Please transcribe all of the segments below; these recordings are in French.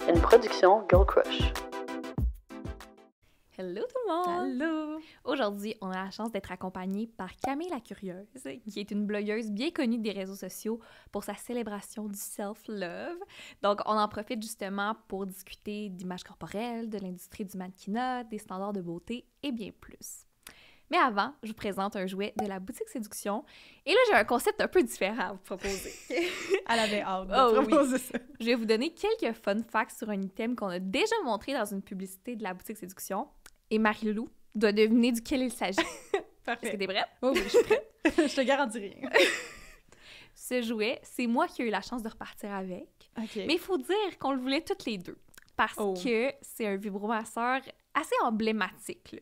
une production Girl Crush. Hello tout le monde! Allô! Aujourd'hui, on a la chance d'être accompagnée par Camille la Curieuse, qui est une blogueuse bien connue des réseaux sociaux pour sa célébration du self-love. Donc, on en profite justement pour discuter d'image corporelle, de l'industrie du mannequinat, des standards de beauté et bien plus. Mais avant, je vous présente un jouet de la boutique Séduction. Et là, j'ai un concept un peu différent à vous proposer. Elle avait hâte de Oh, proposer oui. ça. Je vais vous donner quelques fun facts sur un item qu'on a déjà montré dans une publicité de la boutique Séduction. Et Marie-Lou doit deviner duquel il s'agit. Parfait. Est-ce que t'es prête? Oh oui, je suis prête. Je te garantis rien. Ce jouet, c'est moi qui ai eu la chance de repartir avec. OK. Mais il faut dire qu'on le voulait toutes les deux. Parce que c'est un vibromasseur assez emblématique, là.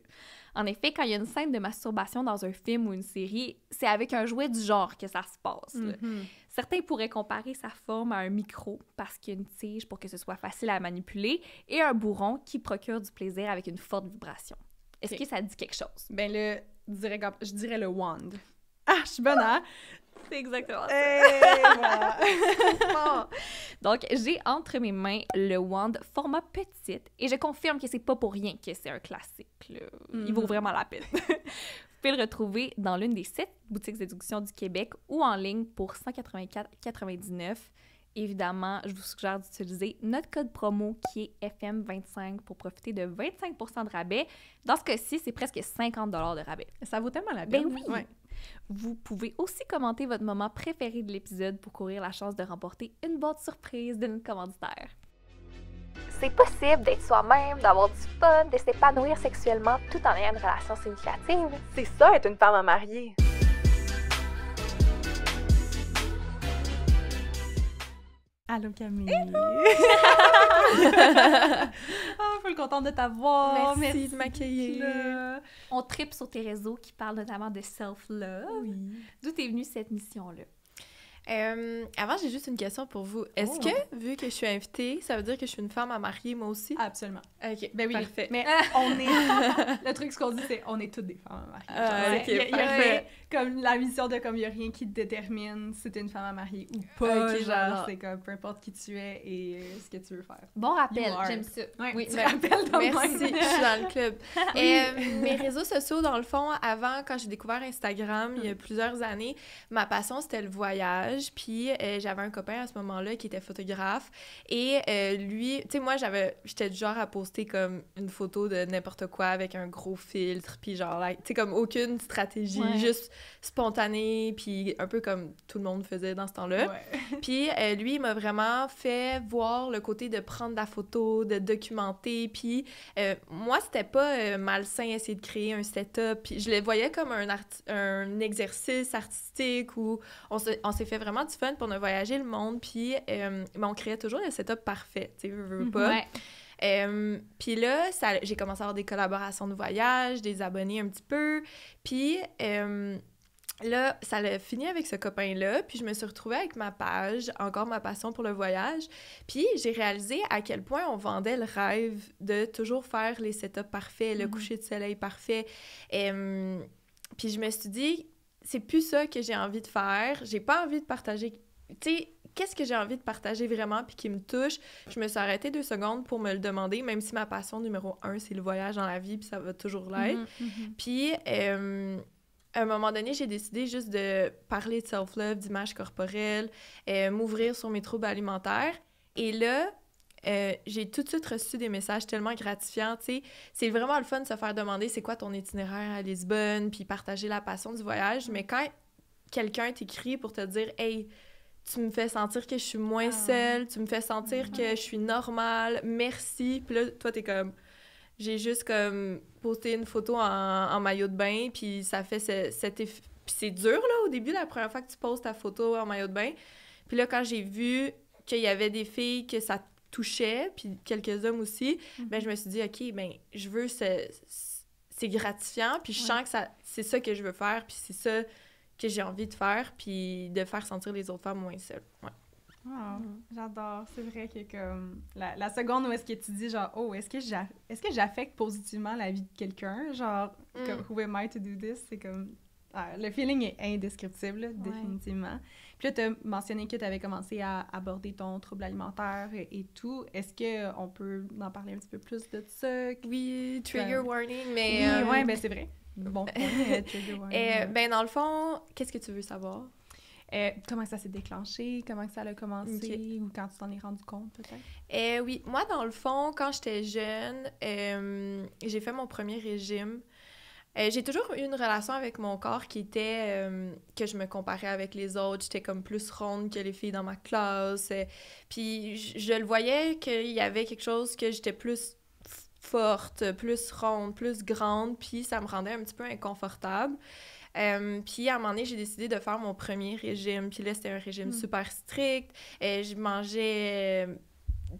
En effet, quand il y a une scène de masturbation dans un film ou une série, c'est avec un jouet du genre que ça se passe, là. Certains pourraient comparer sa forme à un micro parce qu'il y a une tige pour que ce soit facile à manipuler et un bourron qui procure du plaisir avec une forte vibration. Est-ce que ça dit quelque chose? Ben là, je dirais le wand. Ah, je suis bonne, hein? C'est exactement ça. Et voilà. Bon. Donc, j'ai entre mes mains le wand format petite et je confirme que c'est pas pour rien que c'est un classique, là. Il vaut vraiment la peine. Vous pouvez le retrouver dans l'une des 7 boutiques Séduction du Québec ou en ligne pour 184,99 $. Évidemment, je vous suggère d'utiliser notre code promo qui est FM25 pour profiter de 25% de rabais. Dans ce cas-ci, c'est presque 50 $ de rabais. Ça vaut tellement la peine. Ben oui! Ouais. Vous pouvez aussi commenter votre moment préféré de l'épisode pour courir la chance de remporter une boîte surprise de notre commanditaire. C'est possible d'être soi-même, d'avoir du fun, de s'épanouir sexuellement tout en ayant une relation significative. C'est ça, être une femme à marier. Allô, Camille! Ah, je suis contente de t'avoir! Merci de m'accueillir. Là. On tripe sur tes réseaux qui parlent notamment de self-love. Oui. D'où est venue cette mission-là? Avant, j'ai juste une question pour vous. Est-ce que, vu que je suis invitée, ça veut dire que je suis une femme à marier, moi aussi? Absolument. OK, Ben oui, parfait. mais on est... Le truc, ce qu'on dit, c'est on est toutes des femmes à marier. Ah, Genre, ok, il y a parfait. rien, comme la mission de comme il y a rien qui te détermine si t'es une femme à marier ou pas. Ok, genre, j'adore. c'est comme peu importe qui tu es et ce que tu veux faire. Bon rappel, You are. j'aime ça. Ouais, Oui, tu mais- te rappelles de Merci, même. je suis dans le club. Mes réseaux sociaux, dans le fond, avant, quand j'ai découvert Instagram, il y a plusieurs années, ma passion, c'était le voyage. Puis j'avais un copain à ce moment-là qui était photographe. Et lui, tu sais, moi, j'étais du genre à poster comme une photo de n'importe quoi avec un gros filtre. Puis genre, tu sais, comme aucune stratégie, Ouais. juste spontanée. Puis un peu comme tout le monde faisait dans ce temps-là. Ouais. Puis lui, il m'a vraiment fait voir le côté de prendre la photo, de documenter. Puis moi, c'était pas malsain essayer de créer un setup. Puis je le voyais comme un exercice artistique où on s'est fait vraiment du fun pour ne voyager le monde. Puis mais on créait toujours le setup parfait, tu sais, veux pas. Ouais. Puis là, j'ai commencé à avoir des collaborations de voyage, des abonnés un petit peu. Puis là, ça a fini avec ce copain-là, puis je me suis retrouvée avec ma page, encore ma passion pour le voyage, puis j'ai réalisé à quel point on vendait le rêve de toujours faire les setups parfaits, le coucher de soleil parfait. Puis je me suis dit, c'est plus ça que j'ai envie de faire, j'ai pas envie de partager... Tu sais, qu'est-ce que j'ai envie de partager vraiment puis qui me touche? Je me suis arrêtée 2 secondes pour me le demander, même si ma passion numéro 1, c'est le voyage dans la vie, puis ça va toujours l'être. Puis... à un moment donné, j'ai décidé juste de parler de self-love, d'image corporelle, m'ouvrir sur mes troubles alimentaires. Et là, j'ai tout de suite reçu des messages tellement gratifiants, tu sais. C'est vraiment le fun de se faire demander c'est quoi ton itinéraire à Lisbonne, puis partager la passion du voyage. Mais quand quelqu'un t'écrit pour te dire « Hey, tu me fais sentir que je suis moins seule, tu me fais sentir que je suis normale, merci. » Puis là, toi, t'es comme... J'ai juste comme posté une photo en maillot de bain, puis ça fait cet effet... Puis c'est dur, là, au début, la première fois que tu postes ta photo en maillot de bain. Puis là, quand j'ai vu qu'il y avait des filles que ça touchait, puis quelques hommes aussi, ben je me suis dit, OK, ben je veux c'est gratifiant, puis je sens que c'est ça que je veux faire, puis c'est ça que j'ai envie de faire, puis de faire sentir les autres femmes moins seules. Ouais. Oh, j'adore. C'est vrai que comme la seconde où est-ce que tu dis genre oh est-ce que j'affecte positivement la vie de quelqu'un genre comme who am I to do this, c'est comme le feeling est indescriptible, là, définitivement. Puis là, tu as mentionné que tu avais commencé à aborder ton trouble alimentaire et tout. Est-ce qu'on peut en parler un petit peu plus de ça? Oui, trigger warning, mais... Oui, ben c'est vrai. Bon point, trigger warning. Ben, dans le fond, qu'est-ce que tu veux savoir? Comment ça s'est déclenché? Comment ça a commencé? Ou quand tu t'en es rendu compte, peut-être? Oui, moi, dans le fond, quand j'étais jeune, j'ai fait mon premier régime. J'ai toujours eu une relation avec mon corps qui était que je me comparais avec les autres. J'étais comme plus ronde que les filles dans ma classe. Puis je le voyais qu'il y avait quelque chose que j'étais plus forte, plus ronde, plus grande. Puis ça me rendait un petit peu inconfortable. Puis à un moment donné, j'ai décidé de faire mon premier régime. Puis là, c'était un régime super strict. Je mangeais...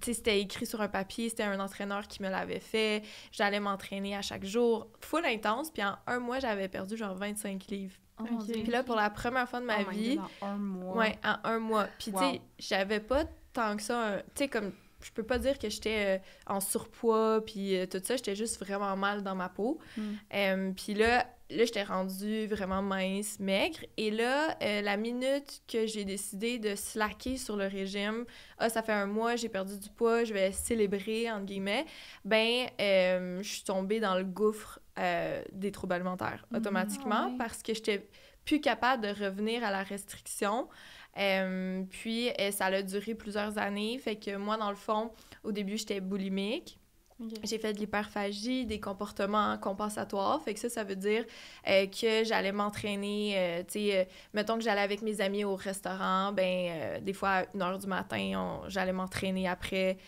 tu sais, c'était écrit sur un papier, c'était un entraîneur qui me l'avait fait. J'allais m'entraîner à chaque jour, full intense. Puis en un mois, j'avais perdu genre 25 livres. Puis là, pour la première fois de ma vie... en un mois. Ouais, en un mois. Puis tu sais, j'avais pas tant que ça... Tu sais, comme... Je peux pas dire que j'étais en surpoids, puis tout ça. J'étais juste vraiment mal dans ma peau. Puis là, j'étais rendue vraiment mince, maigre. Et là, la minute que j'ai décidé de slacker sur le régime, ça fait un mois, j'ai perdu du poids, je vais célébrer, entre guillemets, je suis tombée dans le gouffre des troubles alimentaires automatiquement parce que j'étais plus capable de revenir à la restriction. Puis, ça a duré plusieurs années. Fait que moi, dans le fond, au début, j'étais boulimique. J'ai fait de l'hyperphagie, des comportements compensatoires. Fait que ça veut dire que j'allais m'entraîner. Mettons que j'allais avec mes amis au restaurant, des fois, à 1h du matin, j'allais m'entraîner après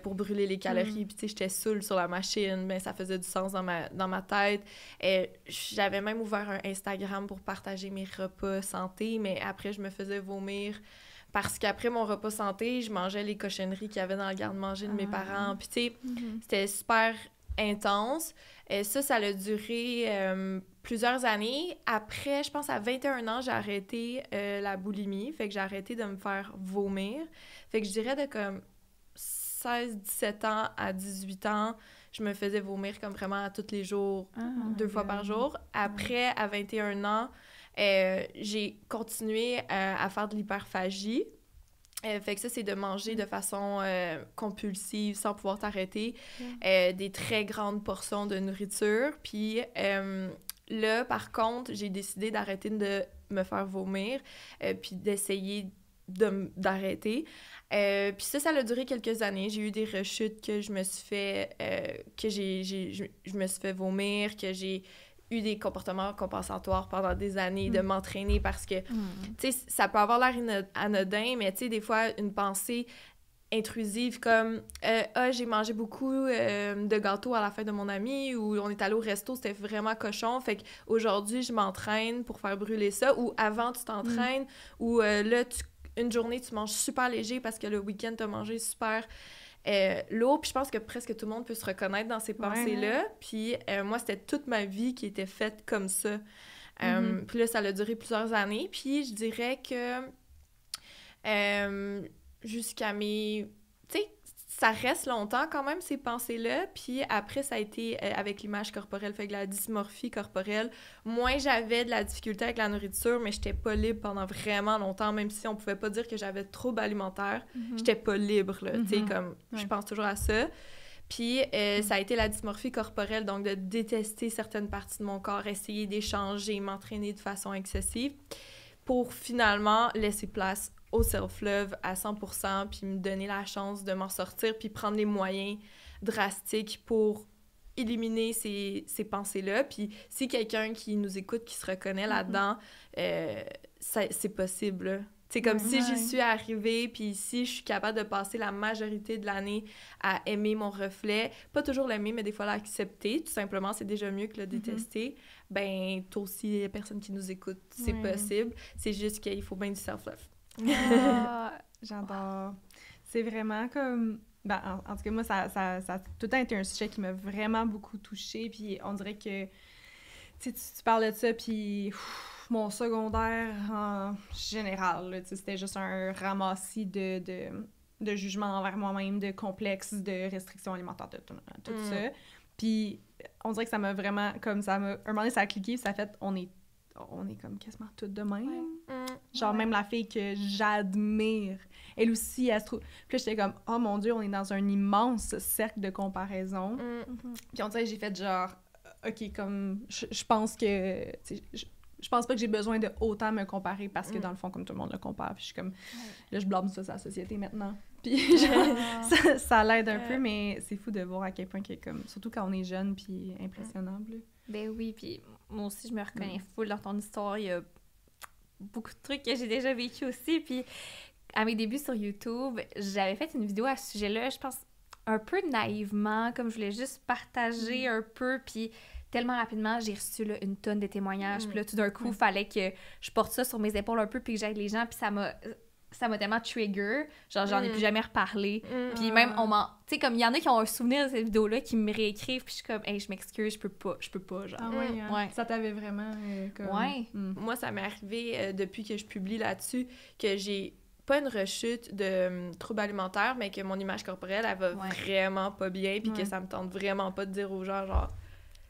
pour brûler les calories. Puis, tu sais, j'étais saoule sur la machine. Ça faisait du sens dans ma tête. J'avais même ouvert un Instagram pour partager mes repas santé, mais après, je me faisais vomir. Parce qu'après mon repas santé, je mangeais les cochonneries qu'il y avait dans le garde-manger de mes parents. Puis, tu sais, c'était super intense. Ça a duré plusieurs années. Après, je pense à 21 ans, j'ai arrêté la boulimie. Fait que j'ai arrêté de me faire vomir. Fait que je dirais de comme 16-17 ans à 18 ans, je me faisais vomir comme vraiment à tous les jours, 2 fois par jour. Après, à 21 ans, j'ai continué à faire de l'hyperphagie. Fait que ça, c'est de manger de façon compulsive, sans pouvoir t'arrêter, des très grandes portions de nourriture. Puis là, par contre, j'ai décidé d'arrêter de me faire vomir, puis d'essayer d'arrêter. Puis ça a duré quelques années. J'ai eu des rechutes que je me suis fait... je me suis fait vomir, que j'ai eu des comportements compensatoires pendant des années, de m'entraîner parce que, tu sais, ça peut avoir l'air anodin, mais tu sais, des fois, une pensée intrusive comme j'ai mangé beaucoup de gâteaux à la fête de mon ami, ou on est allé au resto, c'était vraiment cochon, fait qu'aujourd'hui, je m'entraîne pour faire brûler ça, ou avant, tu t'entraînes, ou là, une journée, tu manges super léger parce que le week-end, tu as mangé super... lourd, puis je pense que presque tout le monde peut se reconnaître dans ces pensées-là. Puis moi, c'était toute ma vie qui était faite comme ça. Puis là, ça a duré plusieurs années. Puis je dirais que jusqu'à mes... Tu sais, ça reste longtemps quand même, ces pensées-là. Puis après, ça a été avec l'image corporelle, fait que la dysmorphie corporelle. Moi, j'avais de la difficulté avec la nourriture, mais j'étais pas libre pendant vraiment longtemps, même si on pouvait pas dire que j'avais de troubles alimentaires. J'étais pas libre, là, tu sais, comme... Je pense toujours à ça. Puis ça a été la dysmorphie corporelle, donc de détester certaines parties de mon corps, essayer d'échanger, m'entraîner de façon excessive, pour finalement laisser place au self-love à 100%, puis me donner la chance de m'en sortir, puis prendre les moyens drastiques pour éliminer ces pensées-là. Puis si quelqu'un qui nous écoute, qui se reconnaît là-dedans, c'est possible. C'est comme si j'y suis arrivée, puis si je suis capable de passer la majorité de l'année à aimer mon reflet, pas toujours l'aimer, mais des fois l'accepter, tout simplement, c'est déjà mieux que le détester, toi aussi, les personnes qui nous écoutent, c'est possible. C'est juste qu'il faut bien du self-love. J'adore. C'est vraiment comme... en tout cas, moi, ça a tout le temps été un sujet qui m'a vraiment beaucoup touchée, puis on dirait que, tu parles de ça, puis mon secondaire en général, là, c'était juste un ramassis de jugements envers moi-même, de complexes, de restrictions alimentaires, de tout ça. Puis on dirait que ça m'a vraiment, comme ça m'a... Un moment donné, ça a cliqué, ça a fait, on on est comme quasiment toutes de même. Ouais. Genre, même la fille que j'admire, elle aussi, elle se trouve... Puis là, j'étais comme, oh mon Dieu, on est dans un immense cercle de comparaison. Puis on dirait que j'ai fait genre, OK, comme, je pense que... Je pense pas que j'ai besoin de autant me comparer parce que dans le fond, comme tout le monde le compare, puis je suis comme, là, je blâme ça sur la société maintenant. Puis genre, ça l'aide un peu, mais c'est fou de voir à quel point que, comme, surtout quand on est jeune, puis impressionnable. Ben oui, puis moi aussi, je me reconnais full dans ton histoire. Il y a beaucoup de trucs que j'ai déjà vécu aussi. Puis à mes débuts sur YouTube, j'avais fait une vidéo à ce sujet-là, je pense un peu naïvement, comme je voulais juste partager un peu, puis tellement rapidement, j'ai reçu là, une tonne de témoignages. Puis là, tout d'un coup, il fallait que je porte ça sur mes épaules un peu, puis que j'aide les gens, puis ça m'a tellement trigger. Genre, j'en ai plus jamais reparlé. Puis même, tu sais, comme il y en a qui ont un souvenir de cette vidéo-là, qui me réécrivent, puis je suis comme, hey, je m'excuse, je peux pas, genre. Ah ouais, hein? Ouais. Ça t'avait vraiment comme... Ouais. Moi, ça m'est arrivé depuis que je publie là-dessus, que j'ai pas une rechute de troubles alimentaires, mais que mon image corporelle, elle va vraiment pas bien, puis que ça me tente vraiment pas de dire aux gens, genre,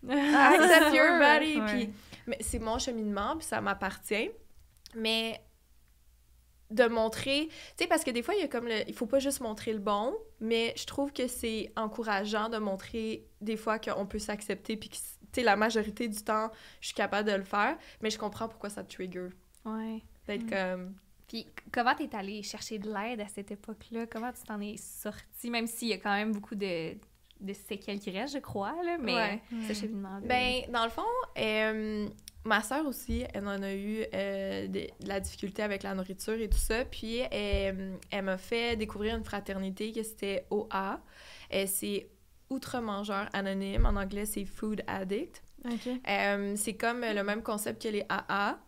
accept your body, puis mais c'est mon cheminement, puis ça m'appartient, mais de montrer, tu sais, parce que des fois, il y a comme il faut pas juste montrer le bon, mais je trouve que c'est encourageant de montrer des fois qu'on peut s'accepter, puis que, tu sais, la majorité du temps, je suis capable de le faire, mais je comprends pourquoi ça te trigger. Ouais. D'être comme... Puis comment t'es allée chercher de l'aide à cette époque-là? Comment tu t'en es sortie? Même s'il y a quand même beaucoup de séquelles qui restent, je crois, là, mais ce cheminement-là... Ben, dans le fond, ma sœur aussi, elle en a eu de la difficulté avec la nourriture et tout ça, puis elle m'a fait découvrir une fraternité que c'était OA. C'est Outre-mangeurs anonymes, en anglais c'est Food Addict. OK. C'est comme le même concept que les AA,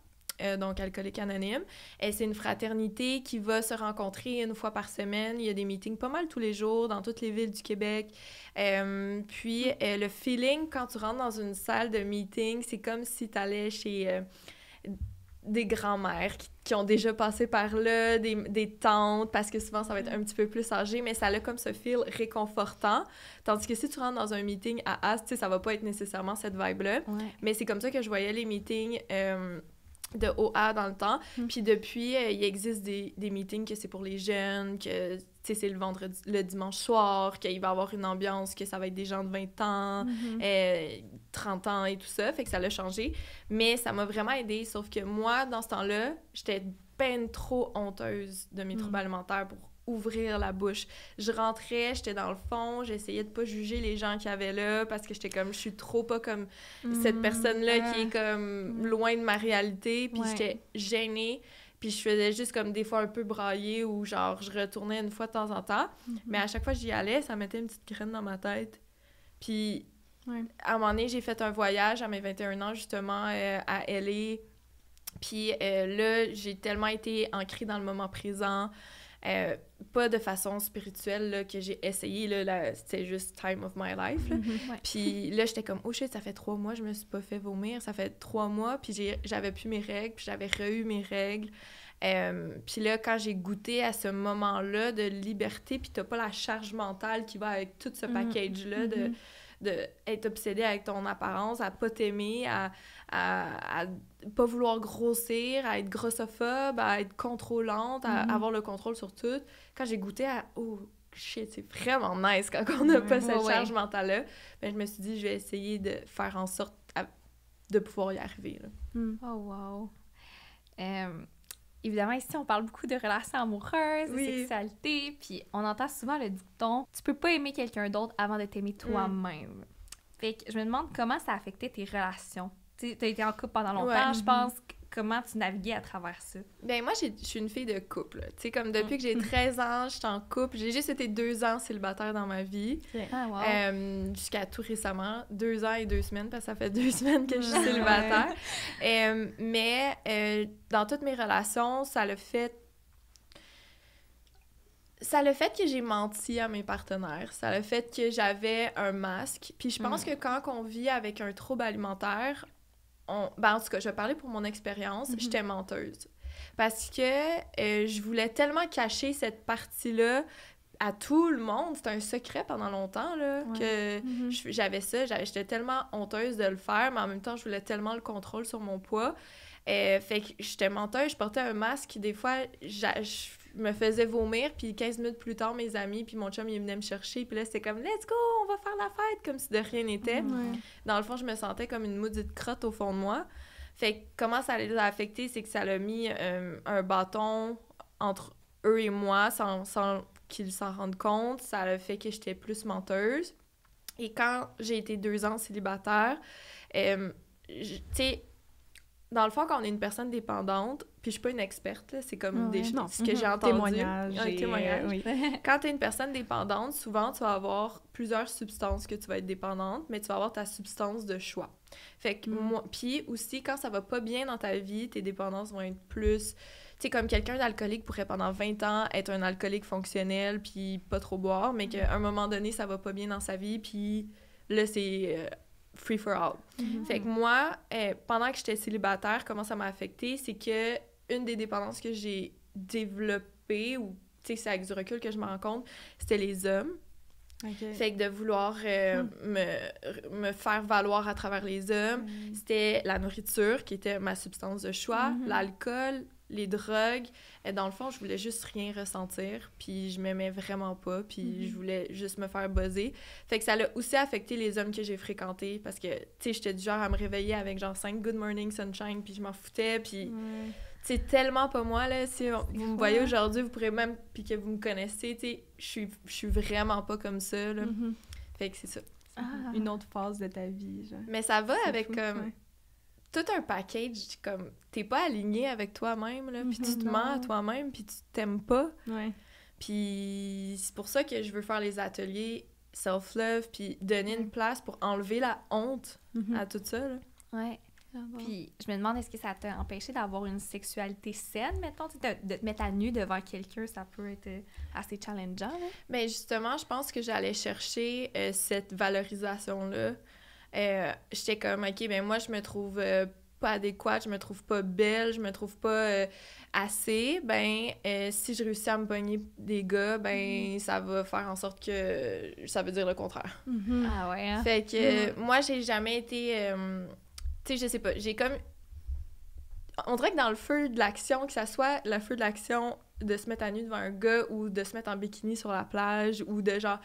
donc Alcooliques Anonymes. C'est une fraternité qui va se rencontrer une fois par semaine. Il y a des meetings pas mal tous les jours dans toutes les villes du Québec. Puis le feeling quand tu rentres dans une salle de meeting, c'est comme si tu allais chez des grands-mères qui ont déjà passé par là, des tantes, parce que souvent ça va être un petit peu plus âgé, mais ça a comme ce feel réconfortant. Tandis que si tu rentres dans un meeting à Ast, tu sais, ça va pas être nécessairement cette vibe-là. Mais c'est comme ça que je voyais les meetings de OA dans le temps. Puis depuis, il existe des meetings que c'est pour les jeunes, que c'est le dimanche soir, qu'il va y avoir une ambiance, que ça va être des gens de 20 ans, 30 ans et tout ça. Fait que ça l'a changé. Mais ça m'a vraiment aidée. Sauf que moi, dans ce temps-là, j'étais ben trop honteuse de mes troubles alimentaires pour ouvrir la bouche. Je rentrais, j'étais dans le fond, j'essayais de pas juger les gens qui avaient là parce que j'étais comme, je suis trop pas comme cette personne-là qui est comme loin de ma réalité, puis j'étais gênée, puis je faisais juste comme des fois un peu brailler ou genre je retournais une fois de temps en temps, mais à chaque fois que j'y allais, ça mettait une petite graine dans ma tête. Puis à un moment donné, j'ai fait un voyage à mes 21 ans justement à LA, puis là, j'ai tellement été ancrée dans le moment présent. Pas de façon spirituelle là, que j'ai essayé, là, c'était juste time of my life. Là. Puis là, j'étais comme, oh shit, ça fait 3 mois, je me suis pas fait vomir, ça fait 3 mois, puis j'avais plus mes règles, puis j'avais re-eu mes règles. Puis là, quand j'ai goûté à ce moment-là de liberté, puis t'as pas la charge mentale qui va avec tout ce package-là de être obsédé avec ton apparence, à pas t'aimer, à pas vouloir grossir, à être grossophobe, à être contrôlante, à avoir le contrôle sur tout. Quand j'ai goûté à « Oh, shit, c'est vraiment nice quand on n'a pas cette charge mentale-là », ben, je me suis dit « Je vais essayer de faire en sorte de pouvoir y arriver. » Oh, wow! Évidemment, ici, on parle beaucoup de relations amoureuses, de sexualité, puis on entend souvent le dicton « Tu peux pas aimer quelqu'un d'autre avant de t'aimer toi-même. » Fait que je me demande comment ça a affecté tes relations. Tu as été en couple pendant longtemps, je pense. Comment tu naviguais à travers ça? Ben moi, je suis une fille de couple. Tu sais, comme depuis que j'ai 13 ans, je suis en couple. J'ai juste été 2 ans célibataire dans ma vie. Ah, wow. Jusqu'à tout récemment. 2 ans et 2 semaines, parce que ça fait 2 semaines que je suis célibataire. Mais dans toutes mes relations, ça le fait que j'ai menti à mes partenaires. Ça le fait que j'avais un masque. Puis je pense que quand on vit avec un trouble alimentaire, ben en tout cas, je vais parler pour mon expérience, j'étais menteuse. Parce que je voulais tellement cacher cette partie-là à tout le monde. C'était un secret pendant longtemps, là, que j'avais ça. J'étais tellement honteuse de le faire, mais en même temps, je voulais tellement le contrôle sur mon poids. Fait que j'étais menteuse, je portais un masque, des fois, je me faisais vomir, puis 15 minutes plus tard, mes amis puis mon chum, il venait me chercher, puis là, c'était comme « Let's go, on va faire la fête! » comme si de rien n'était. Dans le fond, je me sentais comme une maudite crotte au fond de moi. Fait que comment ça les a affectés, c'est que ça l'a mis un bâton entre eux et moi, sans qu'ils s'en rendent compte. Ça a fait que j'étais plus menteuse. Et quand j'ai été 2 ans célibataire, tu sais, dans le fond, quand on est une personne dépendante, puis je suis pas une experte, là, c'est comme ce que j'ai entendu. Un témoignage. Oui. Quand tu es une personne dépendante, souvent, tu vas avoir plusieurs substances que tu vas être dépendante, mais tu vas avoir ta substance de choix. Fait que moi... Puis aussi, quand ça va pas bien dans ta vie, tes dépendances vont être plus... Tu sais, comme quelqu'un d'alcoolique pourrait pendant 20 ans être un alcoolique fonctionnel puis pas trop boire, mais qu'à un moment donné, ça va pas bien dans sa vie, puis là, c'est... free for all. Fait que moi, pendant que j'étais célibataire, comment ça m'a affectée, c'est que une des dépendances que j'ai développées, ou tu sais, c'est avec du recul que je me rends compte, c'était les hommes. Fait que de vouloir me faire valoir à travers les hommes, c'était la nourriture qui était ma substance de choix, l'alcool, les drogues. Et dans le fond, je voulais juste rien ressentir, puis je m'aimais vraiment pas, puis je voulais juste me faire buzzer. Fait que ça l'a aussi affecté les hommes que j'ai fréquentés, parce que, tu sais, j'étais du genre à me réveiller avec genre 5 Good Morning Sunshine, puis je m'en foutais, puis... C'est tellement pas moi, là. Si vous me voyez aujourd'hui, vous pourrez même... Puis que vous me connaissez, tu sais, je suis vraiment pas comme ça, là. Fait que c'est ça. Une autre phase de ta vie, genre. Mais ça va avec, comme... Tout un package, comme... T'es pas aligné avec toi-même, là. Puis tu te mens à toi-même, puis tu t'aimes pas. Puis c'est pour ça que je veux faire les ateliers self-love, puis donner une place pour enlever la honte à tout ça, là. Ouais. Puis je me demande, est-ce que ça t'a empêché d'avoir une sexualité saine, mettons, de te mettre à nu devant quelqu'un, ça peut être assez challengeant, là? Mais justement, je pense que j'allais chercher cette valorisation-là. J'étais comme, OK, ben moi, je me trouve pas adéquate, je me trouve pas belle, je me trouve pas assez. Ben, si je réussis à me pogner des gars, ben, ça va faire en sorte que ça veut dire le contraire. Ah ouais, hein? Fait que moi, j'ai jamais été... tu sais, je sais pas, j'ai comme... On dirait que dans le feu de l'action, que ça soit le feu de l'action de se mettre à nu devant un gars ou de se mettre en bikini sur la plage ou de, genre,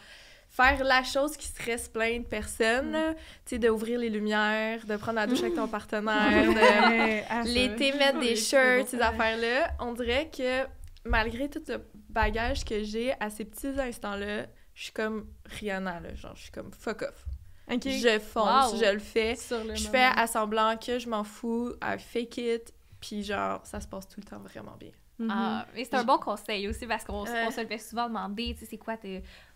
faire la chose qui stresse plein de personnes, tu sais, d'ouvrir les lumières, de prendre la douche avec ton partenaire, de l'été mettre des shirts, ces affaires-là. On dirait que malgré tout le bagage que j'ai à ces petits instants-là, je suis comme Rihanna, là, genre, je suis comme fuck off. Je fonce, je le fais. Je fais à semblant que je m'en fous, I fake it, puis genre, ça se passe tout le temps vraiment bien. Mais c'est un bon conseil aussi, parce qu'on se le fait souvent demander, tu sais, c'est quoi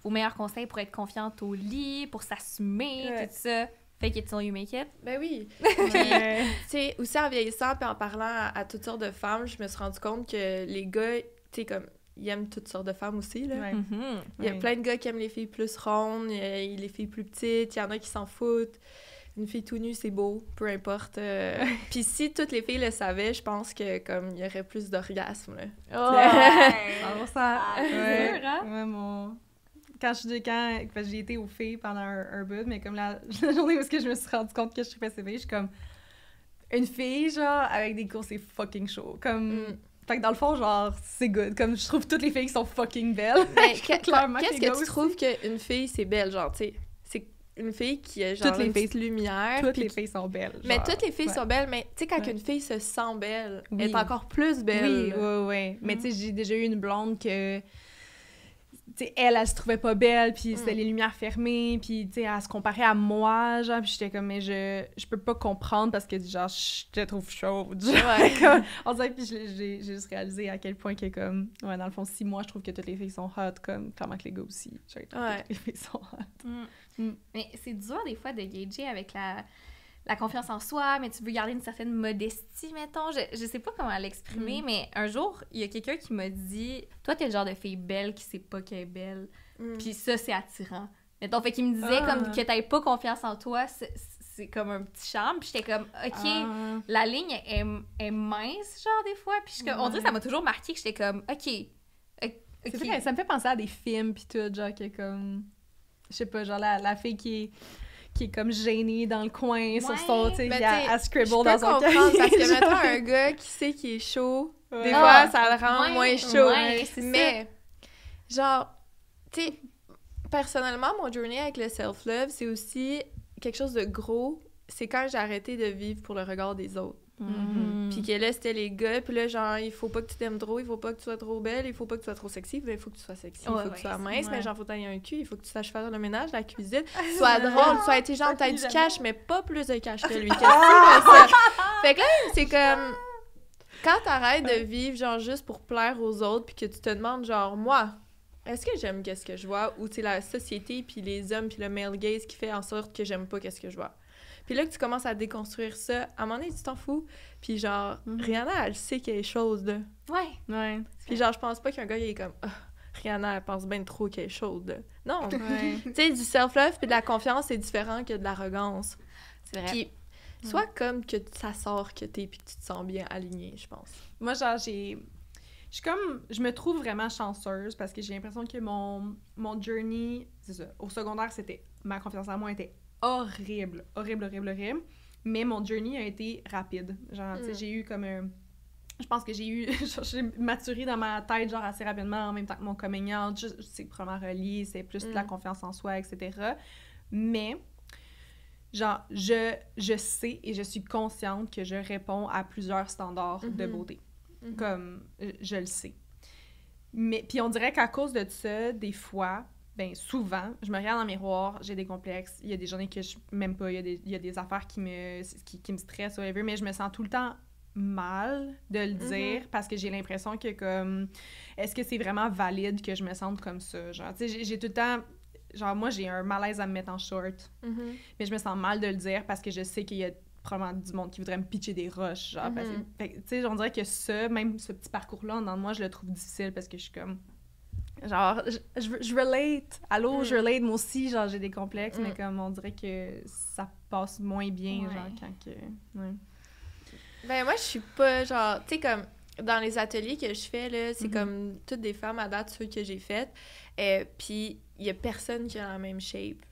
vos meilleurs conseils pour être confiante au lit, pour s'assumer, tout ça. Fake it till you make it. Ben oui. Puis, tu sais, aussi en vieillissant, puis en parlant à toutes sortes de femmes, je me suis rendu compte que les gars, tu sais, comme... Ils aiment toutes sortes de femmes aussi, là. Il y a plein de gars qui aiment les filles plus rondes, les filles plus petites, il y en a qui s'en foutent. Une fille tout nue, c'est beau, peu importe. Puis si toutes les filles le savaient, je pense que comme il y aurait plus d'orgasme, là. Quand j'ai été aux filles pendant un bout, mais comme la journée où je me suis rendu compte que je trippais ces filles, je suis comme... Une fille, genre, avec des cours, c'est fucking chaud. Comme... Fait que dans le fond, genre, c'est good. Comme je trouve toutes les filles qui sont fucking belles. Mais qu'est-ce que tu trouves qu'une fille, c'est belle? Genre, tu sais, c'est une fille qui a genre toutes les une petite lumière. Toutes les filles sont belles. Genre. Mais toutes les filles sont belles, mais tu sais, quand une fille se sent belle, elle est encore plus belle. Oui. Mais tu sais, j'ai déjà eu une blonde que... Tu sais, elle se trouvait pas belle, puis c'était les lumières fermées, puis tu sais, elle se comparait à moi, genre, puis j'étais comme, mais je peux pas comprendre parce que, genre, je te trouve chaude, genre, comme, on dirait, puis j'ai juste réalisé à quel point que, comme, ouais, dans le fond, si moi, je trouve que toutes les filles sont hot, comme, clairement que les gars aussi, je trouve que toutes les filles sont hot. Mais c'est dur, des fois, de gager avec la confiance en soi, mais tu veux garder une certaine modestie, mettons. Je sais pas comment l'exprimer, mais un jour, il y a quelqu'un qui m'a dit « Toi, t'es le genre de fille belle qui sait pas qu'elle est belle. Puis ça, c'est attirant. » Mettons, fait qu'il me disait comme que t'avais pas confiance en toi, c'est comme un petit charme. Puis j'étais comme « OK, la ligne est mince, genre, des fois. » Puis on dirait que ça m'a toujours marqué que j'étais comme « OK. » C'est vrai, ça me fait penser à des films, puis tout, genre, que comme... Je sais pas, genre, la fille qui qui est comme gêné dans le coin sur son, tu sais, Ben, à scribble je peux dans son comprendre, parce que, cahier. mettons, un gars qui sait qu'il est chaud, Ouais. des Ah, fois, ça le rend ouais, moins chaud. ouais, c'est Mais, genre, tu sais, personnellement, mon journey avec le self-love, c'est aussi quelque chose de gros. C'est quand j'ai arrêté de vivre pour le regard des autres. Mhm. Puis que là, c'était les gars, puis là, genre, il faut pas que tu t'aimes trop, il faut pas que tu sois trop belle, il faut pas que tu sois trop sexy, mais il faut que tu sois sexy, il faut Ouais, que tu sois mince, ouais. mais genre, faut que tu aies un cul, il faut que tu saches faire le ménage, la cuisine, sois drôle, sois intelligente, t'as du cash, mais pas plus de cash que lui. Qu'est-ce que c'est, ça? Fait que là, c'est comme... Quand t'arrêtes de vivre, genre, juste pour plaire aux autres, puis que tu te demandes, genre, moi, est-ce que j'aime qu'est-ce que je vois, ou c'est la société, puis les hommes, puis le male gaze qui fait en sorte que j'aime pas qu'est-ce que je vois. Puis là que tu commences à déconstruire ça, à un moment donné, tu t'en fous. Puis genre, Rihanna, elle sait qu'il y a des choses, là. Ouais. Ouais. Puis genre, je pense pas qu'un gars, il est comme « Ah, Rihanna, elle pense bien trop qu'il y a des choses, là. » Non! Ouais. Tu sais, du self-love puis de la confiance, c'est différent que de l'arrogance. C'est vrai. Puis, soit comme que ça sort que t'es puis que tu te sens bien aligné, je pense. Moi, genre, je suis comme... Je me trouve vraiment chanceuse parce que j'ai l'impression que mon journey... C'est ça. Au secondaire, c'était... Ma confiance en moi était horrible. Horrible, horrible, horrible. Mais mon journey a été rapide. Genre, tu sais, j'ai eu comme un... Je pense que j'ai eu... j'ai maturé dans ma tête, genre, assez rapidement, en même temps que mon coming out. C'est probablement relié, c'est plus de la confiance en soi, etc. Mais... Genre, je sais et je suis consciente que je réponds à plusieurs standards de beauté. Comme, je le sais. Mais, puis on dirait qu'à cause de ça, des fois, ben souvent, je me regarde dans le miroir, j'ai des complexes, il y a des journées que je m'aime pas, il y a des affaires qui me stressent, whatever, mais je me sens tout le temps mal de le dire parce que j'ai l'impression que, comme, est-ce que c'est vraiment valide que je me sente comme ça? Genre, tu sais, j'ai tout le temps... Genre, moi, j'ai un malaise à me mettre en short. Mais je me sens mal de le dire parce que je sais qu'il y a probablement du monde qui voudrait me pitcher des roches. Genre, parce que, fait que, tu sais, on dirait que ça, même ce petit parcours-là, en dedans de moi, je le trouve difficile parce que je suis comme... Genre, je relate. Allô, je relate. Moi aussi, genre, j'ai des complexes, mais comme on dirait que ça passe moins bien, genre, quand que... Ouais. Ben, moi, je suis pas, genre... Tu sais, comme... Dans les ateliers que je fais, là, c'est comme toutes des femmes à date, ceux que j'ai faites. Puis, il y a personne qui a la même shape.